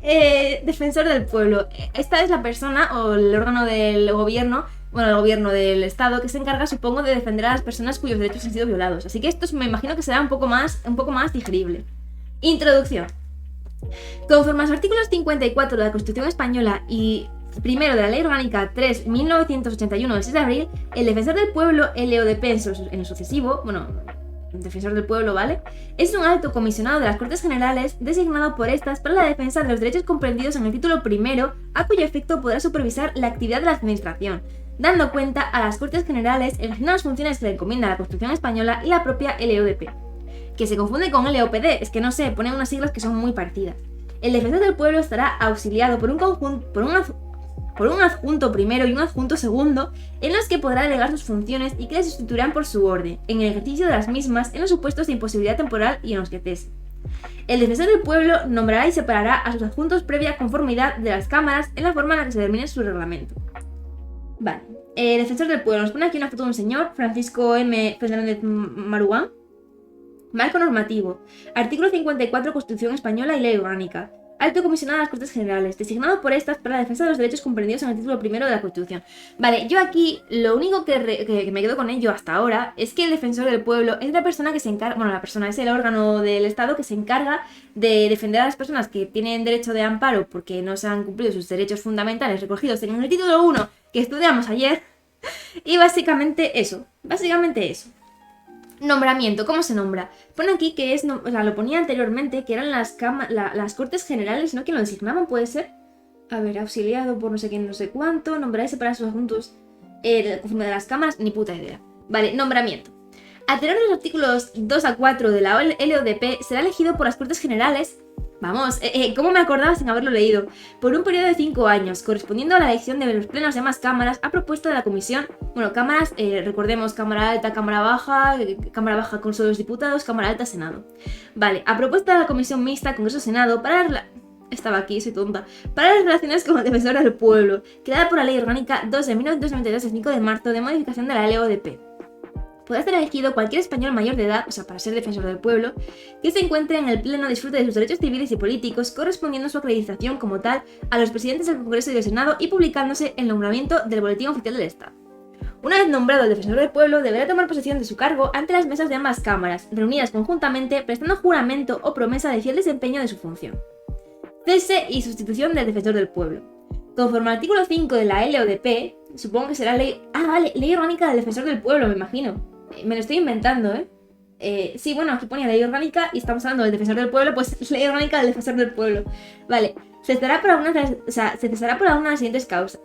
defensor del pueblo. Esta es la persona o el órgano del gobierno, el gobierno del Estado, que se encarga, supongo, de defender a las personas cuyos derechos han sido violados. Así que esto me imagino que será un poco más digerible. Introducción. Conforme a los artículos 54 de la Constitución Española y primero de la Ley Orgánica 3/1981 del 6 de abril, el defensor del pueblo, LODP en el sucesivo, defensor del pueblo, ¿vale? Es un alto comisionado de las Cortes Generales designado por estas para la defensa de los derechos comprendidos en el título primero, a cuyo efecto podrá supervisar la actividad de la administración, dando cuenta a las Cortes Generales, ejerciendo las funciones que le encomienda la Constitución Española y la propia LODP. Que se confunde con LOPD, es que no sé, ponen unas siglas que son muy parecidas. El defensor del pueblo estará auxiliado por un adjunto primero y un adjunto segundo, en los que podrá delegar sus funciones y que le sustituirán por su orden, en el ejercicio de las mismas, en los supuestos de imposibilidad temporal y en los que cese. El defensor del pueblo nombrará y separará a sus adjuntos previa conformidad de las cámaras en la forma en la que se determine su reglamento. Vale. Defensor del pueblo. Nos pone aquí una foto de un señor, Francisco M. Fernández Maruán. Marco normativo. Artículo 54, Constitución Española y Ley Orgánica. Alto comisionado de las Cortes Generales, designado por estas para la defensa de los derechos comprendidos en el título primero de la Constitución. Vale, yo aquí lo único que me quedo con ello hasta ahora es que el defensor del pueblo es la persona que se encarga, bueno, la persona es el órgano del Estado que se encarga de defender a las personas que tienen derecho de amparo porque no se han cumplido sus derechos fundamentales recogidos en el título 1 que estudiamos ayer. Y básicamente eso. Nombramiento, ¿cómo se nombra? Pone aquí que es, o sea, lo ponía anteriormente, que eran las Cortes Generales, ¿no? Que lo designaban, puede ser. A ver, auxiliado por no sé quién, no sé cuánto, nombrarse para sus asuntos conforme de las cámaras, ni puta idea. Vale, nombramiento. A tenor de los artículos 2 a 4 de la LODP, será elegido por las Cortes Generales. Vamos, ¿cómo me acordaba sin haberlo leído? Por un periodo de 5 años, correspondiendo a la elección de los plenos de ambas cámaras a propuesta de la comisión. Bueno, cámaras, recordemos, Cámara Alta, Cámara Baja Consejo de los Diputados, Cámara Alta, Senado. Vale, a propuesta de la comisión mixta Congreso-Senado para estaba aquí, soy tonta. Para las relaciones con el defensor del pueblo, creada por la Ley Orgánica 2 de 1992 de 5 de marzo de modificación de la LODP. Podrá ser elegido cualquier español mayor de edad, o sea, para ser defensor del pueblo, que se encuentre en el pleno disfrute de sus derechos civiles y políticos, correspondiendo su acreditación como tal a los presidentes del Congreso y del Senado y publicándose el nombramiento del Boletín Oficial del Estado. Una vez nombrado el defensor del pueblo, deberá tomar posesión de su cargo ante las mesas de ambas cámaras, reunidas conjuntamente, prestando juramento o promesa de fiel desempeño de su función. Cese y sustitución del defensor del pueblo. Conforme al artículo 5 de la LODP, supongo que será ley... Ah, vale, ley orgánica del defensor del pueblo, me imagino. Me lo estoy inventando, sí, bueno, aquí ponía ley orgánica y estamos hablando del defensor del pueblo, pues ley orgánica del defensor del pueblo. Vale, se cesará por alguna de las siguientes causas.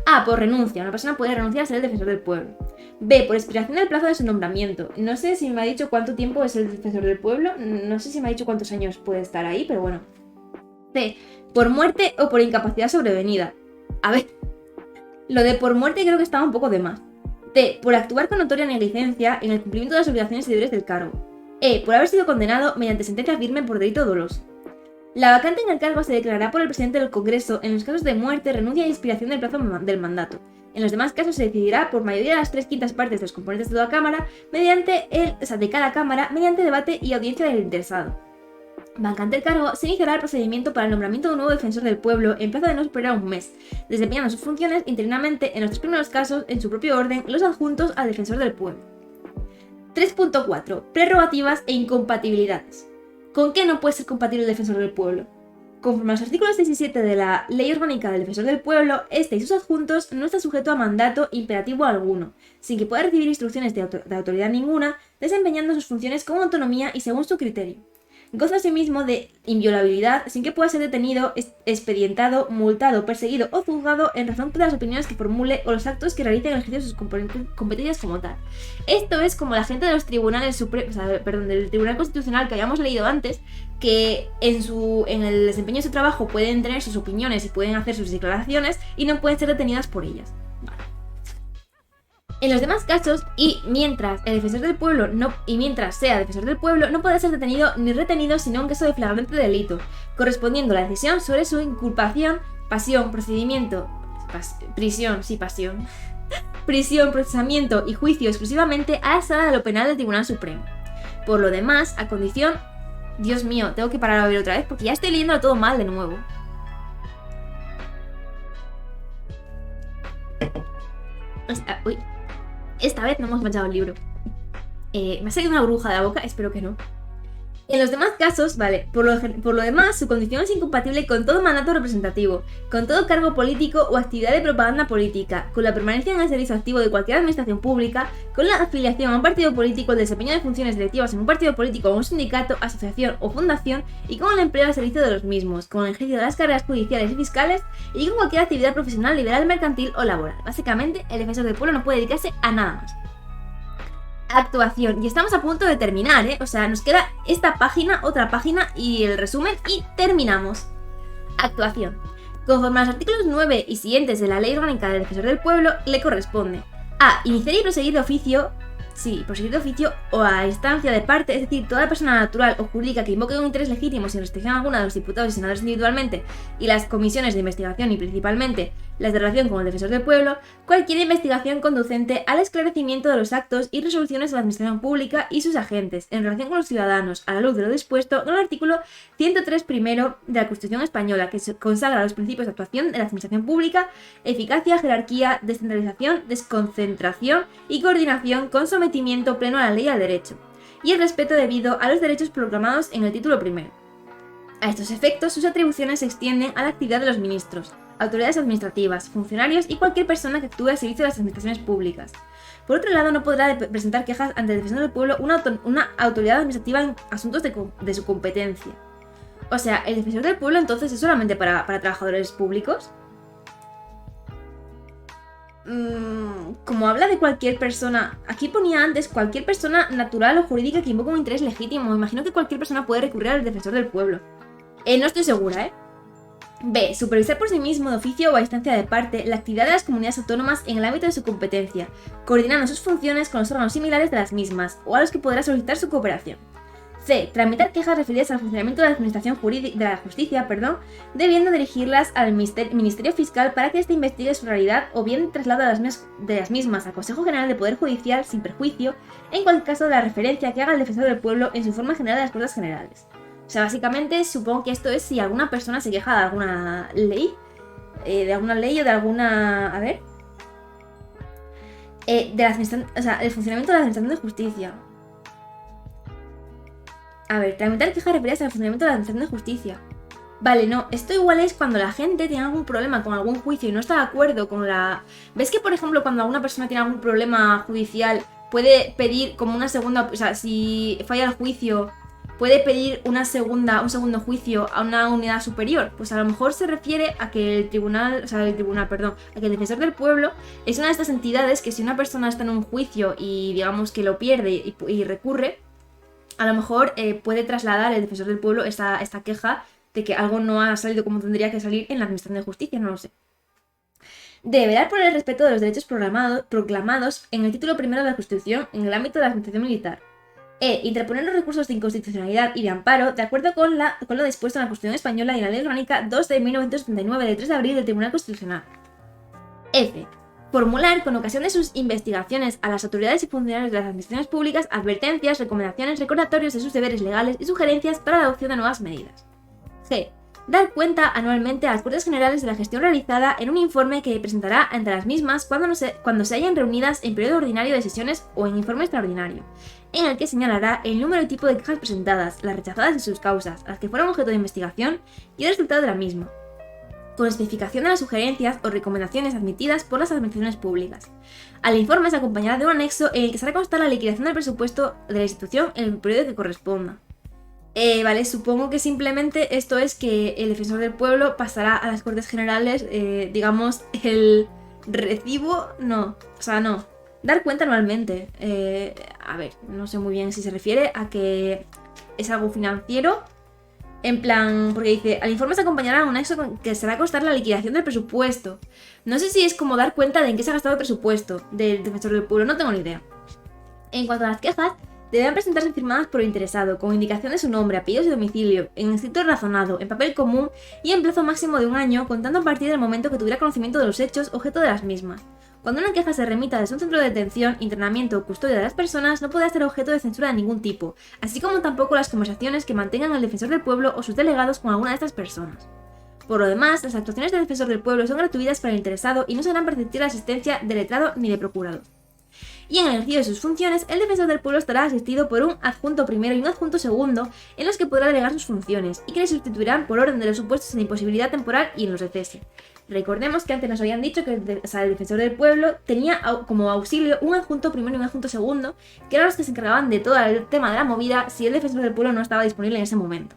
A, por renuncia. Una persona puede renunciar a ser el defensor del pueblo. B, por expiración del plazo de su nombramiento. No sé si me ha dicho cuánto tiempo es el defensor del pueblo. No sé si me ha dicho cuántos años puede estar ahí, pero bueno. C, por muerte o por incapacidad sobrevenida. A ver, lo de por muerte creo que estaba un poco de más. D, por actuar con notoria negligencia en el cumplimiento de las obligaciones y deberes del cargo. E, por haber sido condenado mediante sentencia firme por delito doloso. La vacante en el cargo se declarará por el presidente del Congreso en los casos de muerte, renuncia e expiración del plazo del mandato. En los demás casos se decidirá por mayoría de las 3/5 partes de los componentes de toda cámara, de cada cámara, mediante debate y audiencia del interesado. Vacante el cargo, se iniciará el procedimiento para el nombramiento de un nuevo defensor del pueblo en plazo de no superar un mes, desempeñando sus funciones interinamente en los 3 primeros casos, en su propio orden, los adjuntos al defensor del pueblo. 3.4. Prerrogativas e incompatibilidades. ¿Con qué no puede ser compatible el defensor del pueblo? Conforme a los artículos 6 y 7 de la Ley Orgánica del Defensor del Pueblo, este y sus adjuntos no está sujeto a mandato imperativo alguno, sin que pueda recibir instrucciones de autoridad ninguna, desempeñando sus funciones con autonomía y según su criterio. Goza asimismo de inviolabilidad sin que pueda ser detenido, expedientado, multado, perseguido o juzgado en razón de las opiniones que formule o los actos que realice en el ejercicio de sus competencias como tal. Esto es como la gente de los tribunales del Tribunal Constitucional que habíamos leído antes, que en el desempeño de su trabajo pueden tener sus opiniones y pueden hacer sus declaraciones y no pueden ser detenidas por ellas. En los demás casos, y mientras sea defensor del pueblo, no puede ser detenido ni retenido sino en caso de flagrante delito, correspondiendo la decisión sobre su inculpación, prisión, procesamiento y juicio exclusivamente a la sala de lo penal del Tribunal Supremo. Por lo demás, a condición... Dios mío, tengo que parar a ver otra vez porque ya estoy leyéndolo todo mal de nuevo. Esta vez no hemos manchado el libro. Me ha salido una bruja de la boca, espero que no. En los demás casos, vale, por lo demás, su condición es incompatible con todo mandato representativo, con todo cargo político o actividad de propaganda política, con la permanencia en el servicio activo de cualquier administración pública, con la afiliación a un partido político, el desempeño de funciones directivas en un partido político o un sindicato, asociación o fundación, y con el empleo al servicio de los mismos, con el ejercicio de las carreras judiciales y fiscales, y con cualquier actividad profesional, liberal, mercantil o laboral. Básicamente, el defensor del pueblo no puede dedicarse a nada más. Actuación, y estamos a punto de terminar, o sea, nos queda esta página, otra página y el resumen y terminamos. Actuación. Conforme a los artículos 9 y siguientes de la Ley Orgánica del Defensor del Pueblo, le corresponde a. Iniciar y proseguir de oficio sí, por seguir de oficio o a instancia de parte, es decir, toda persona natural o jurídica que invoque un interés legítimo sin restricción alguna de los diputados y senadores individualmente y las comisiones de investigación y principalmente las de relación con el defensor del pueblo, cualquier investigación conducente al esclarecimiento de los actos y resoluciones de la administración pública y sus agentes en relación con los ciudadanos a la luz de lo dispuesto en el artículo 103 primero de la Constitución Española, que consagra los principios de actuación de la administración pública, eficacia, jerarquía, descentralización, desconcentración y coordinación con sometimiento pleno a la ley y al derecho, y el respeto debido a los derechos proclamados en el título primero. A estos efectos, sus atribuciones se extienden a la actividad de los ministros, autoridades administrativas, funcionarios y cualquier persona que actúe al servicio de las administraciones públicas. Por otro lado, no podrá presentar quejas ante el defensor del pueblo una autoridad administrativa en asuntos de su competencia. O sea, ¿el defensor del pueblo entonces es solamente para trabajadores públicos? Como habla de cualquier persona, aquí ponía antes cualquier persona natural o jurídica que invoque un interés legítimo. Me imagino que cualquier persona puede recurrir al defensor del pueblo. No estoy segura, B. Supervisar por sí mismo, de oficio o a instancia de parte, la actividad de las comunidades autónomas en el ámbito de su competencia, coordinando sus funciones con los órganos similares de las mismas, o a los que podrá solicitar su cooperación. C. Tramitar quejas referidas al funcionamiento de la administración de la justicia, debiendo dirigirlas al Ministerio Fiscal para que éste investigue su realidad o bien traslade de las mismas al Consejo General de Poder Judicial sin perjuicio, en cualquier caso de la referencia que haga el defensor del pueblo en su informe general de las Cortes Generales. O sea, básicamente supongo que esto es si alguna persona se queja de alguna ley, o de alguna... a ver... el funcionamiento de la administración de justicia. A ver, tramitar quejas referidas al funcionamiento de la administración de justicia. Vale, no, esto igual es cuando la gente tiene algún problema con algún juicio y no está de acuerdo con la... ¿Ves que, por ejemplo, cuando alguna persona tiene algún problema judicial puede pedir como una segunda... O sea, si falla el juicio, puede pedir un segundo juicio a una unidad superior? Pues a lo mejor se refiere a que a que el defensor del pueblo es una de estas entidades que si una persona está en un juicio y digamos que lo pierde y recurre, a lo mejor puede trasladar el defensor del pueblo esta queja de que algo no ha salido como tendría que salir en la administración de justicia, no lo sé. D. Velar por el respeto de los derechos proclamados en el título primero de la Constitución en el ámbito de la administración militar. Interponer los recursos de inconstitucionalidad y de amparo de acuerdo con lo dispuesto en la Constitución Española y en la Ley Orgánica 2 de 1979 del 3 de abril del Tribunal Constitucional. F. Formular, con ocasión de sus investigaciones a las autoridades y funcionarios de las administraciones públicas, advertencias, recomendaciones, recordatorios de sus deberes legales y sugerencias para la adopción de nuevas medidas. G. Dar cuenta anualmente a las Cortes Generales de la gestión realizada en un informe que presentará ante las mismas cuando se hayan reunidas en periodo ordinario de sesiones o en informe extraordinario, en el que señalará el número y tipo de quejas presentadas, las rechazadas y sus causas, las que fueron objeto de investigación y el resultado de la misma, con especificación de las sugerencias o recomendaciones admitidas por las administraciones públicas. Al informe se acompañará de un anexo en el que se hará constar la liquidación del presupuesto de la institución en el periodo que corresponda. Vale, supongo que simplemente esto es que el defensor del pueblo pasará a las Cortes Generales, digamos, el recibo, no. Dar cuenta anualmente. A ver, no sé muy bien si se refiere a que es algo financiero. En plan, porque dice, al informe se acompañará un anexo con que se hará constar la liquidación del presupuesto. No sé si es como dar cuenta de en qué se ha gastado el presupuesto del defensor del pueblo, no tengo ni idea. En cuanto a las quejas, deberán presentarse firmadas por el interesado, con indicación de su nombre, apellidos y domicilio, en escrito razonado, en papel común y en plazo máximo de 1 año, contando a partir del momento que tuviera conocimiento de los hechos objeto de las mismas. Cuando una queja se remita desde un centro de detención, internamiento o custodia de las personas, no podrá ser objeto de censura de ningún tipo, así como tampoco las conversaciones que mantengan el defensor del pueblo o sus delegados con alguna de estas personas. Por lo demás, las actuaciones del defensor del pueblo son gratuitas para el interesado y no serán perceptir la asistencia de letrado ni de procurador. Y en el ejercicio de sus funciones, el defensor del pueblo estará asistido por un adjunto primero y un adjunto segundo en los que podrá delegar sus funciones y que le sustituirán por orden de los supuestos en imposibilidad temporal y en los de cese. Recordemos que antes nos habían dicho que el defensor del pueblo tenía como auxilio un adjunto primero y un adjunto segundo, que eran los que se encargaban de todo el tema de la movida si el defensor del pueblo no estaba disponible en ese momento.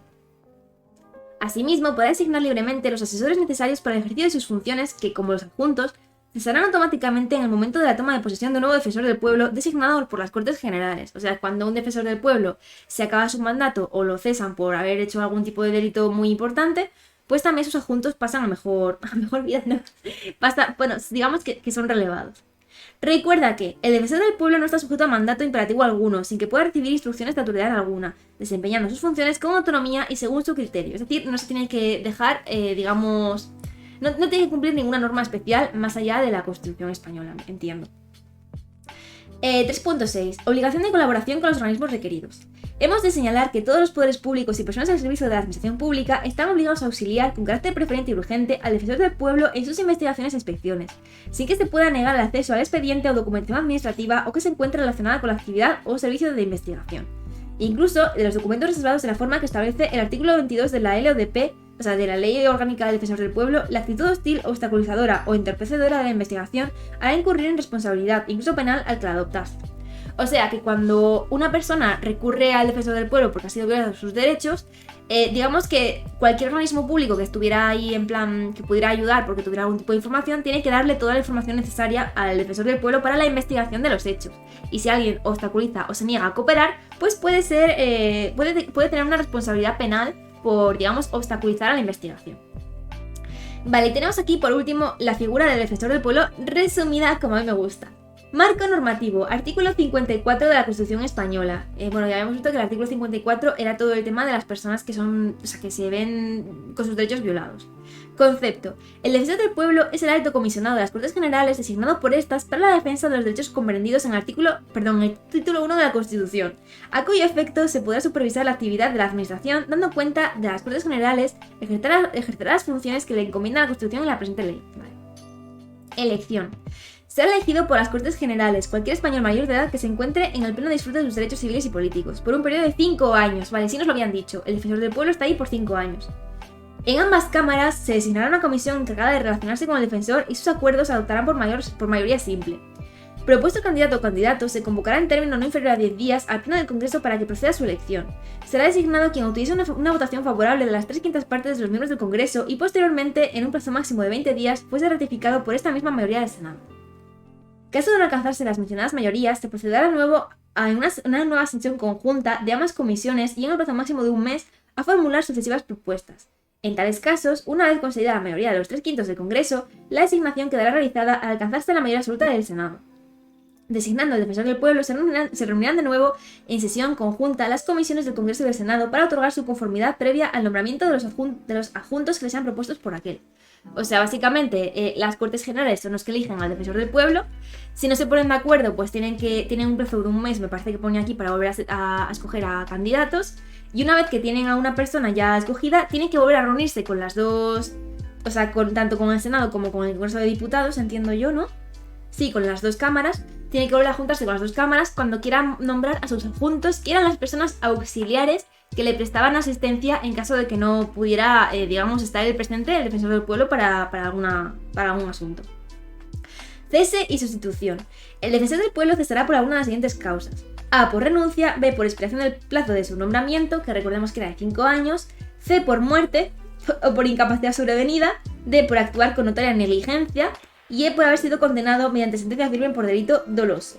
Asimismo, podrá designar libremente los asesores necesarios para el ejercicio de sus funciones que, como los adjuntos, cesarán automáticamente en el momento de la toma de posesión de un nuevo defensor del pueblo designado por las Cortes Generales. O sea, cuando un defensor del pueblo se acaba su mandato o lo cesan por haber hecho algún tipo de delito muy importante, pues también sus adjuntos pasan a mejor vida, ¿no? Digamos que son relevados. Recuerda que el defensor del pueblo no está sujeto a mandato imperativo alguno, sin que pueda recibir instrucciones de autoridad alguna, desempeñando sus funciones con autonomía y según su criterio. Es decir, no se tiene que dejar, digamos, no tiene que cumplir ninguna norma especial más allá de la Constitución española, entiendo. 3.6. Obligación de colaboración con los organismos requeridos. Hemos de señalar que todos los poderes públicos y personas al servicio de la administración pública están obligados a auxiliar con carácter preferente y urgente al defensor del pueblo en sus investigaciones e inspecciones, sin que se pueda negar el acceso al expediente o documentación administrativa o que se encuentre relacionada con la actividad o servicio de investigación. Incluso de los documentos reservados de la forma que establece el artículo 22 de la LODP, o sea, de la Ley Orgánica del Defensor del Pueblo, la actitud hostil, obstaculizadora o entorpecedora de la investigación hará incurrir en responsabilidad, incluso penal, al que la adoptase. O sea, que cuando una persona recurre al Defensor del Pueblo porque ha sido violado sus derechos, digamos que cualquier organismo público que estuviera ahí en plan, que pudiera ayudar porque tuviera algún tipo de información, tiene que darle toda la información necesaria al Defensor del Pueblo para la investigación de los hechos. Y si alguien obstaculiza o se niega a cooperar, pues puede tener una responsabilidad penal por, digamos, obstaculizar a la investigación. Vale, y tenemos aquí por último la figura del Defensor del Pueblo resumida como a mí me gusta. Marco normativo, artículo 54 de la Constitución Española. Bueno, ya habíamos visto que el artículo 54 era todo el tema de las personas que se ven con sus derechos violados. Concepto. El defensor del pueblo es el alto comisionado de las Cortes Generales designado por estas para la defensa de los derechos comprendidos en el título 1 de la Constitución, a cuyo efecto se podrá supervisar la actividad de la Administración dando cuenta de las Cortes Generales, ejercerá las funciones que le encomienda la Constitución y la presente ley. Vale. Elección. Será elegido por las Cortes Generales cualquier español mayor de edad que se encuentre en el pleno disfrute de sus derechos civiles y políticos, por un periodo de 5 años. Vale, sí nos lo habían dicho, el defensor del pueblo está ahí por 5 años. En ambas cámaras se designará una comisión encargada de relacionarse con el defensor y sus acuerdos se adoptarán por mayoría simple. Propuesto el candidato o candidato, se convocará en término no inferior a 10 días al pleno del Congreso para que proceda a su elección. Será designado quien utilice una votación favorable de las 3/5 partes de los miembros del Congreso y posteriormente, en un plazo máximo de 20 días, fuese ratificado por esta misma mayoría del Senado. Caso de no alcanzarse las mencionadas mayorías, se procederá de nuevo a una nueva sesión conjunta de ambas comisiones y en el plazo máximo de un mes a formular sucesivas propuestas. En tales casos, una vez conseguida la mayoría de los 3/5 del Congreso, la designación quedará realizada al alcanzarse la mayoría absoluta del Senado. Designando al defensor del pueblo, se reunirán de nuevo en sesión conjunta las comisiones del Congreso y del Senado para otorgar su conformidad previa al nombramiento de los adjuntos que les sean propuestos por aquel. O sea, básicamente, las Cortes Generales son los que eligen al defensor del pueblo. Si no se ponen de acuerdo, pues tienen un plazo de un mes, me parece que pone aquí, para volver a escoger a candidatos. Y una vez que tienen a una persona ya escogida, tienen que volver a reunirse con las dos, o sea, tanto con el Senado como con el Congreso de Diputados, entiendo yo, ¿no? Sí, con las dos cámaras. Tienen que volver a juntarse con las dos cámaras cuando quieran nombrar a sus adjuntos, que eran las personas auxiliares que le prestaban asistencia en caso de que no pudiera, digamos, estar el presente el defensor del pueblo para algún asunto. Cese y sustitución. El defensor del pueblo cesará por alguna de las siguientes causas. A, por renuncia. B, por expiración del plazo de su nombramiento, que recordemos que era de 5 años. C, por muerte o por incapacidad sobrevenida. D, por actuar con notoria negligencia. Y E, por haber sido condenado mediante sentencia firme por delito doloso.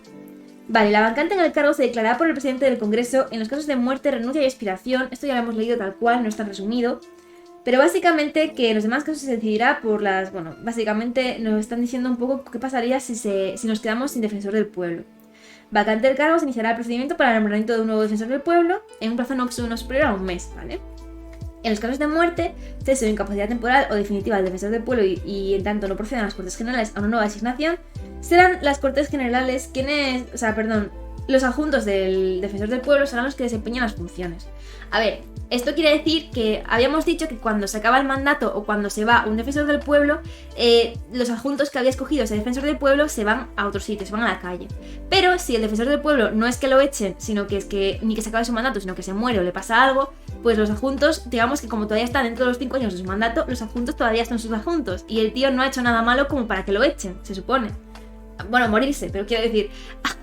Vale, la vacante en el cargo se declarará por el presidente del Congreso en los casos de muerte, renuncia y expiración. Esto ya lo hemos leído tal cual, no está resumido. Pero básicamente que en los demás casos se decidirá por las... Bueno, básicamente nos están diciendo un poco qué pasaría si nos quedamos sin defensor del pueblo. Vacante del cargo, se iniciará el procedimiento para el nombramiento de un nuevo defensor del pueblo en un plazo no superior a un mes, ¿vale? En los casos de muerte, cese o incapacidad temporal o definitiva del defensor del pueblo y en tanto no procedan las Cortes Generales a una nueva designación, serán las Cortes Generales los adjuntos del defensor del pueblo serán los que desempeñan las funciones. A ver, esto quiere decir que habíamos dicho que cuando se acaba el mandato o cuando se va un defensor del pueblo, los adjuntos que había escogido ese defensor del pueblo se van a otro sitio, se van a la calle. Pero si el defensor del pueblo no es que lo echen, sino que es que ni que se acabe su mandato, sino que se muere o le pasa algo, pues los adjuntos, digamos que como todavía están dentro de los 5 años de su mandato, los adjuntos todavía están sus adjuntos. Y el tío no ha hecho nada malo como para que lo echen, se supone. Bueno, morirse, pero quiero decir,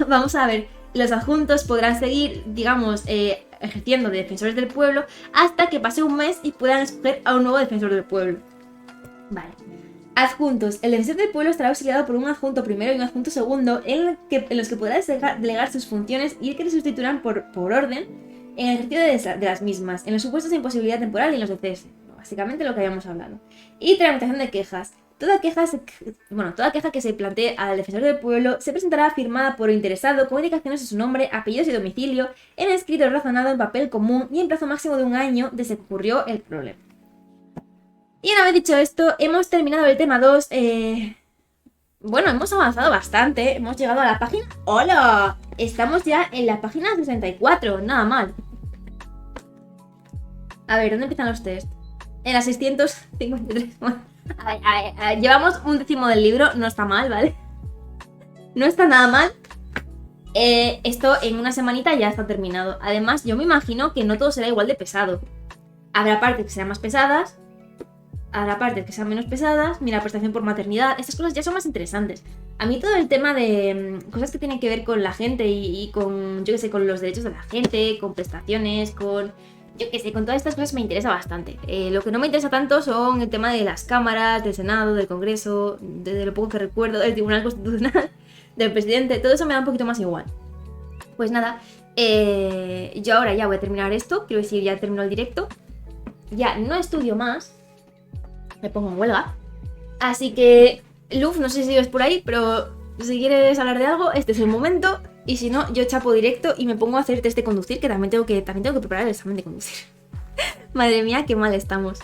vamos a ver, los adjuntos podrán seguir, digamos, ejerciendo de defensores del pueblo hasta que pase un mes y puedan escoger a un nuevo defensor del pueblo. Vale. Adjuntos. El defensor del pueblo estará auxiliado por un adjunto primero y un adjunto segundo en los que podrá delegar sus funciones y que le sustituirán por orden en el ejercicio de las mismas, en los supuestos de imposibilidad temporal y en los de cese. Básicamente lo que habíamos hablado. Y tramitación de quejas. Toda queja que se plantee al defensor del pueblo se presentará firmada por el interesado con indicaciones de su nombre, apellidos y domicilio, en escrito razonado en papel común y en plazo máximo de 1 año desde que ocurrió el problema. Y una vez dicho esto, hemos terminado el tema 2. Bueno, hemos avanzado bastante. Hemos llegado a la página... ¡Hola! Estamos ya en la página 64. Nada mal. A ver, ¿dónde empiezan los test? En la 653. Bueno, a ver, llevamos un décimo del libro. No está mal, ¿vale? No está nada mal. Esto en una semanita ya está terminado. Además, yo me imagino que no todo será igual de pesado. Habrá partes que serán más pesadas. Habrá partes que sean menos pesadas. Mira, prestación por maternidad. Estas cosas ya son más interesantes. A mí todo el tema de cosas que tienen que ver con la gente y con, yo qué sé, con los derechos de la gente, con prestaciones, con... Yo qué sé, con todas estas cosas me interesa bastante. Lo que no me interesa tanto son el tema de las cámaras, del Senado, del Congreso, de lo poco que recuerdo, del Tribunal Constitucional, del presidente. Todo eso me da un poquito más igual. Pues nada, yo ahora ya voy a terminar esto. Quiero decir, ya termino el directo. Ya no estudio más. Me pongo en huelga. Así que, Luf, no sé si sigues por ahí, pero si quieres hablar de algo, este es el momento. Y si no, yo chapo directo y me pongo a hacer test de conducir, que también tengo que preparar el examen de conducir. Madre mía, qué mal estamos.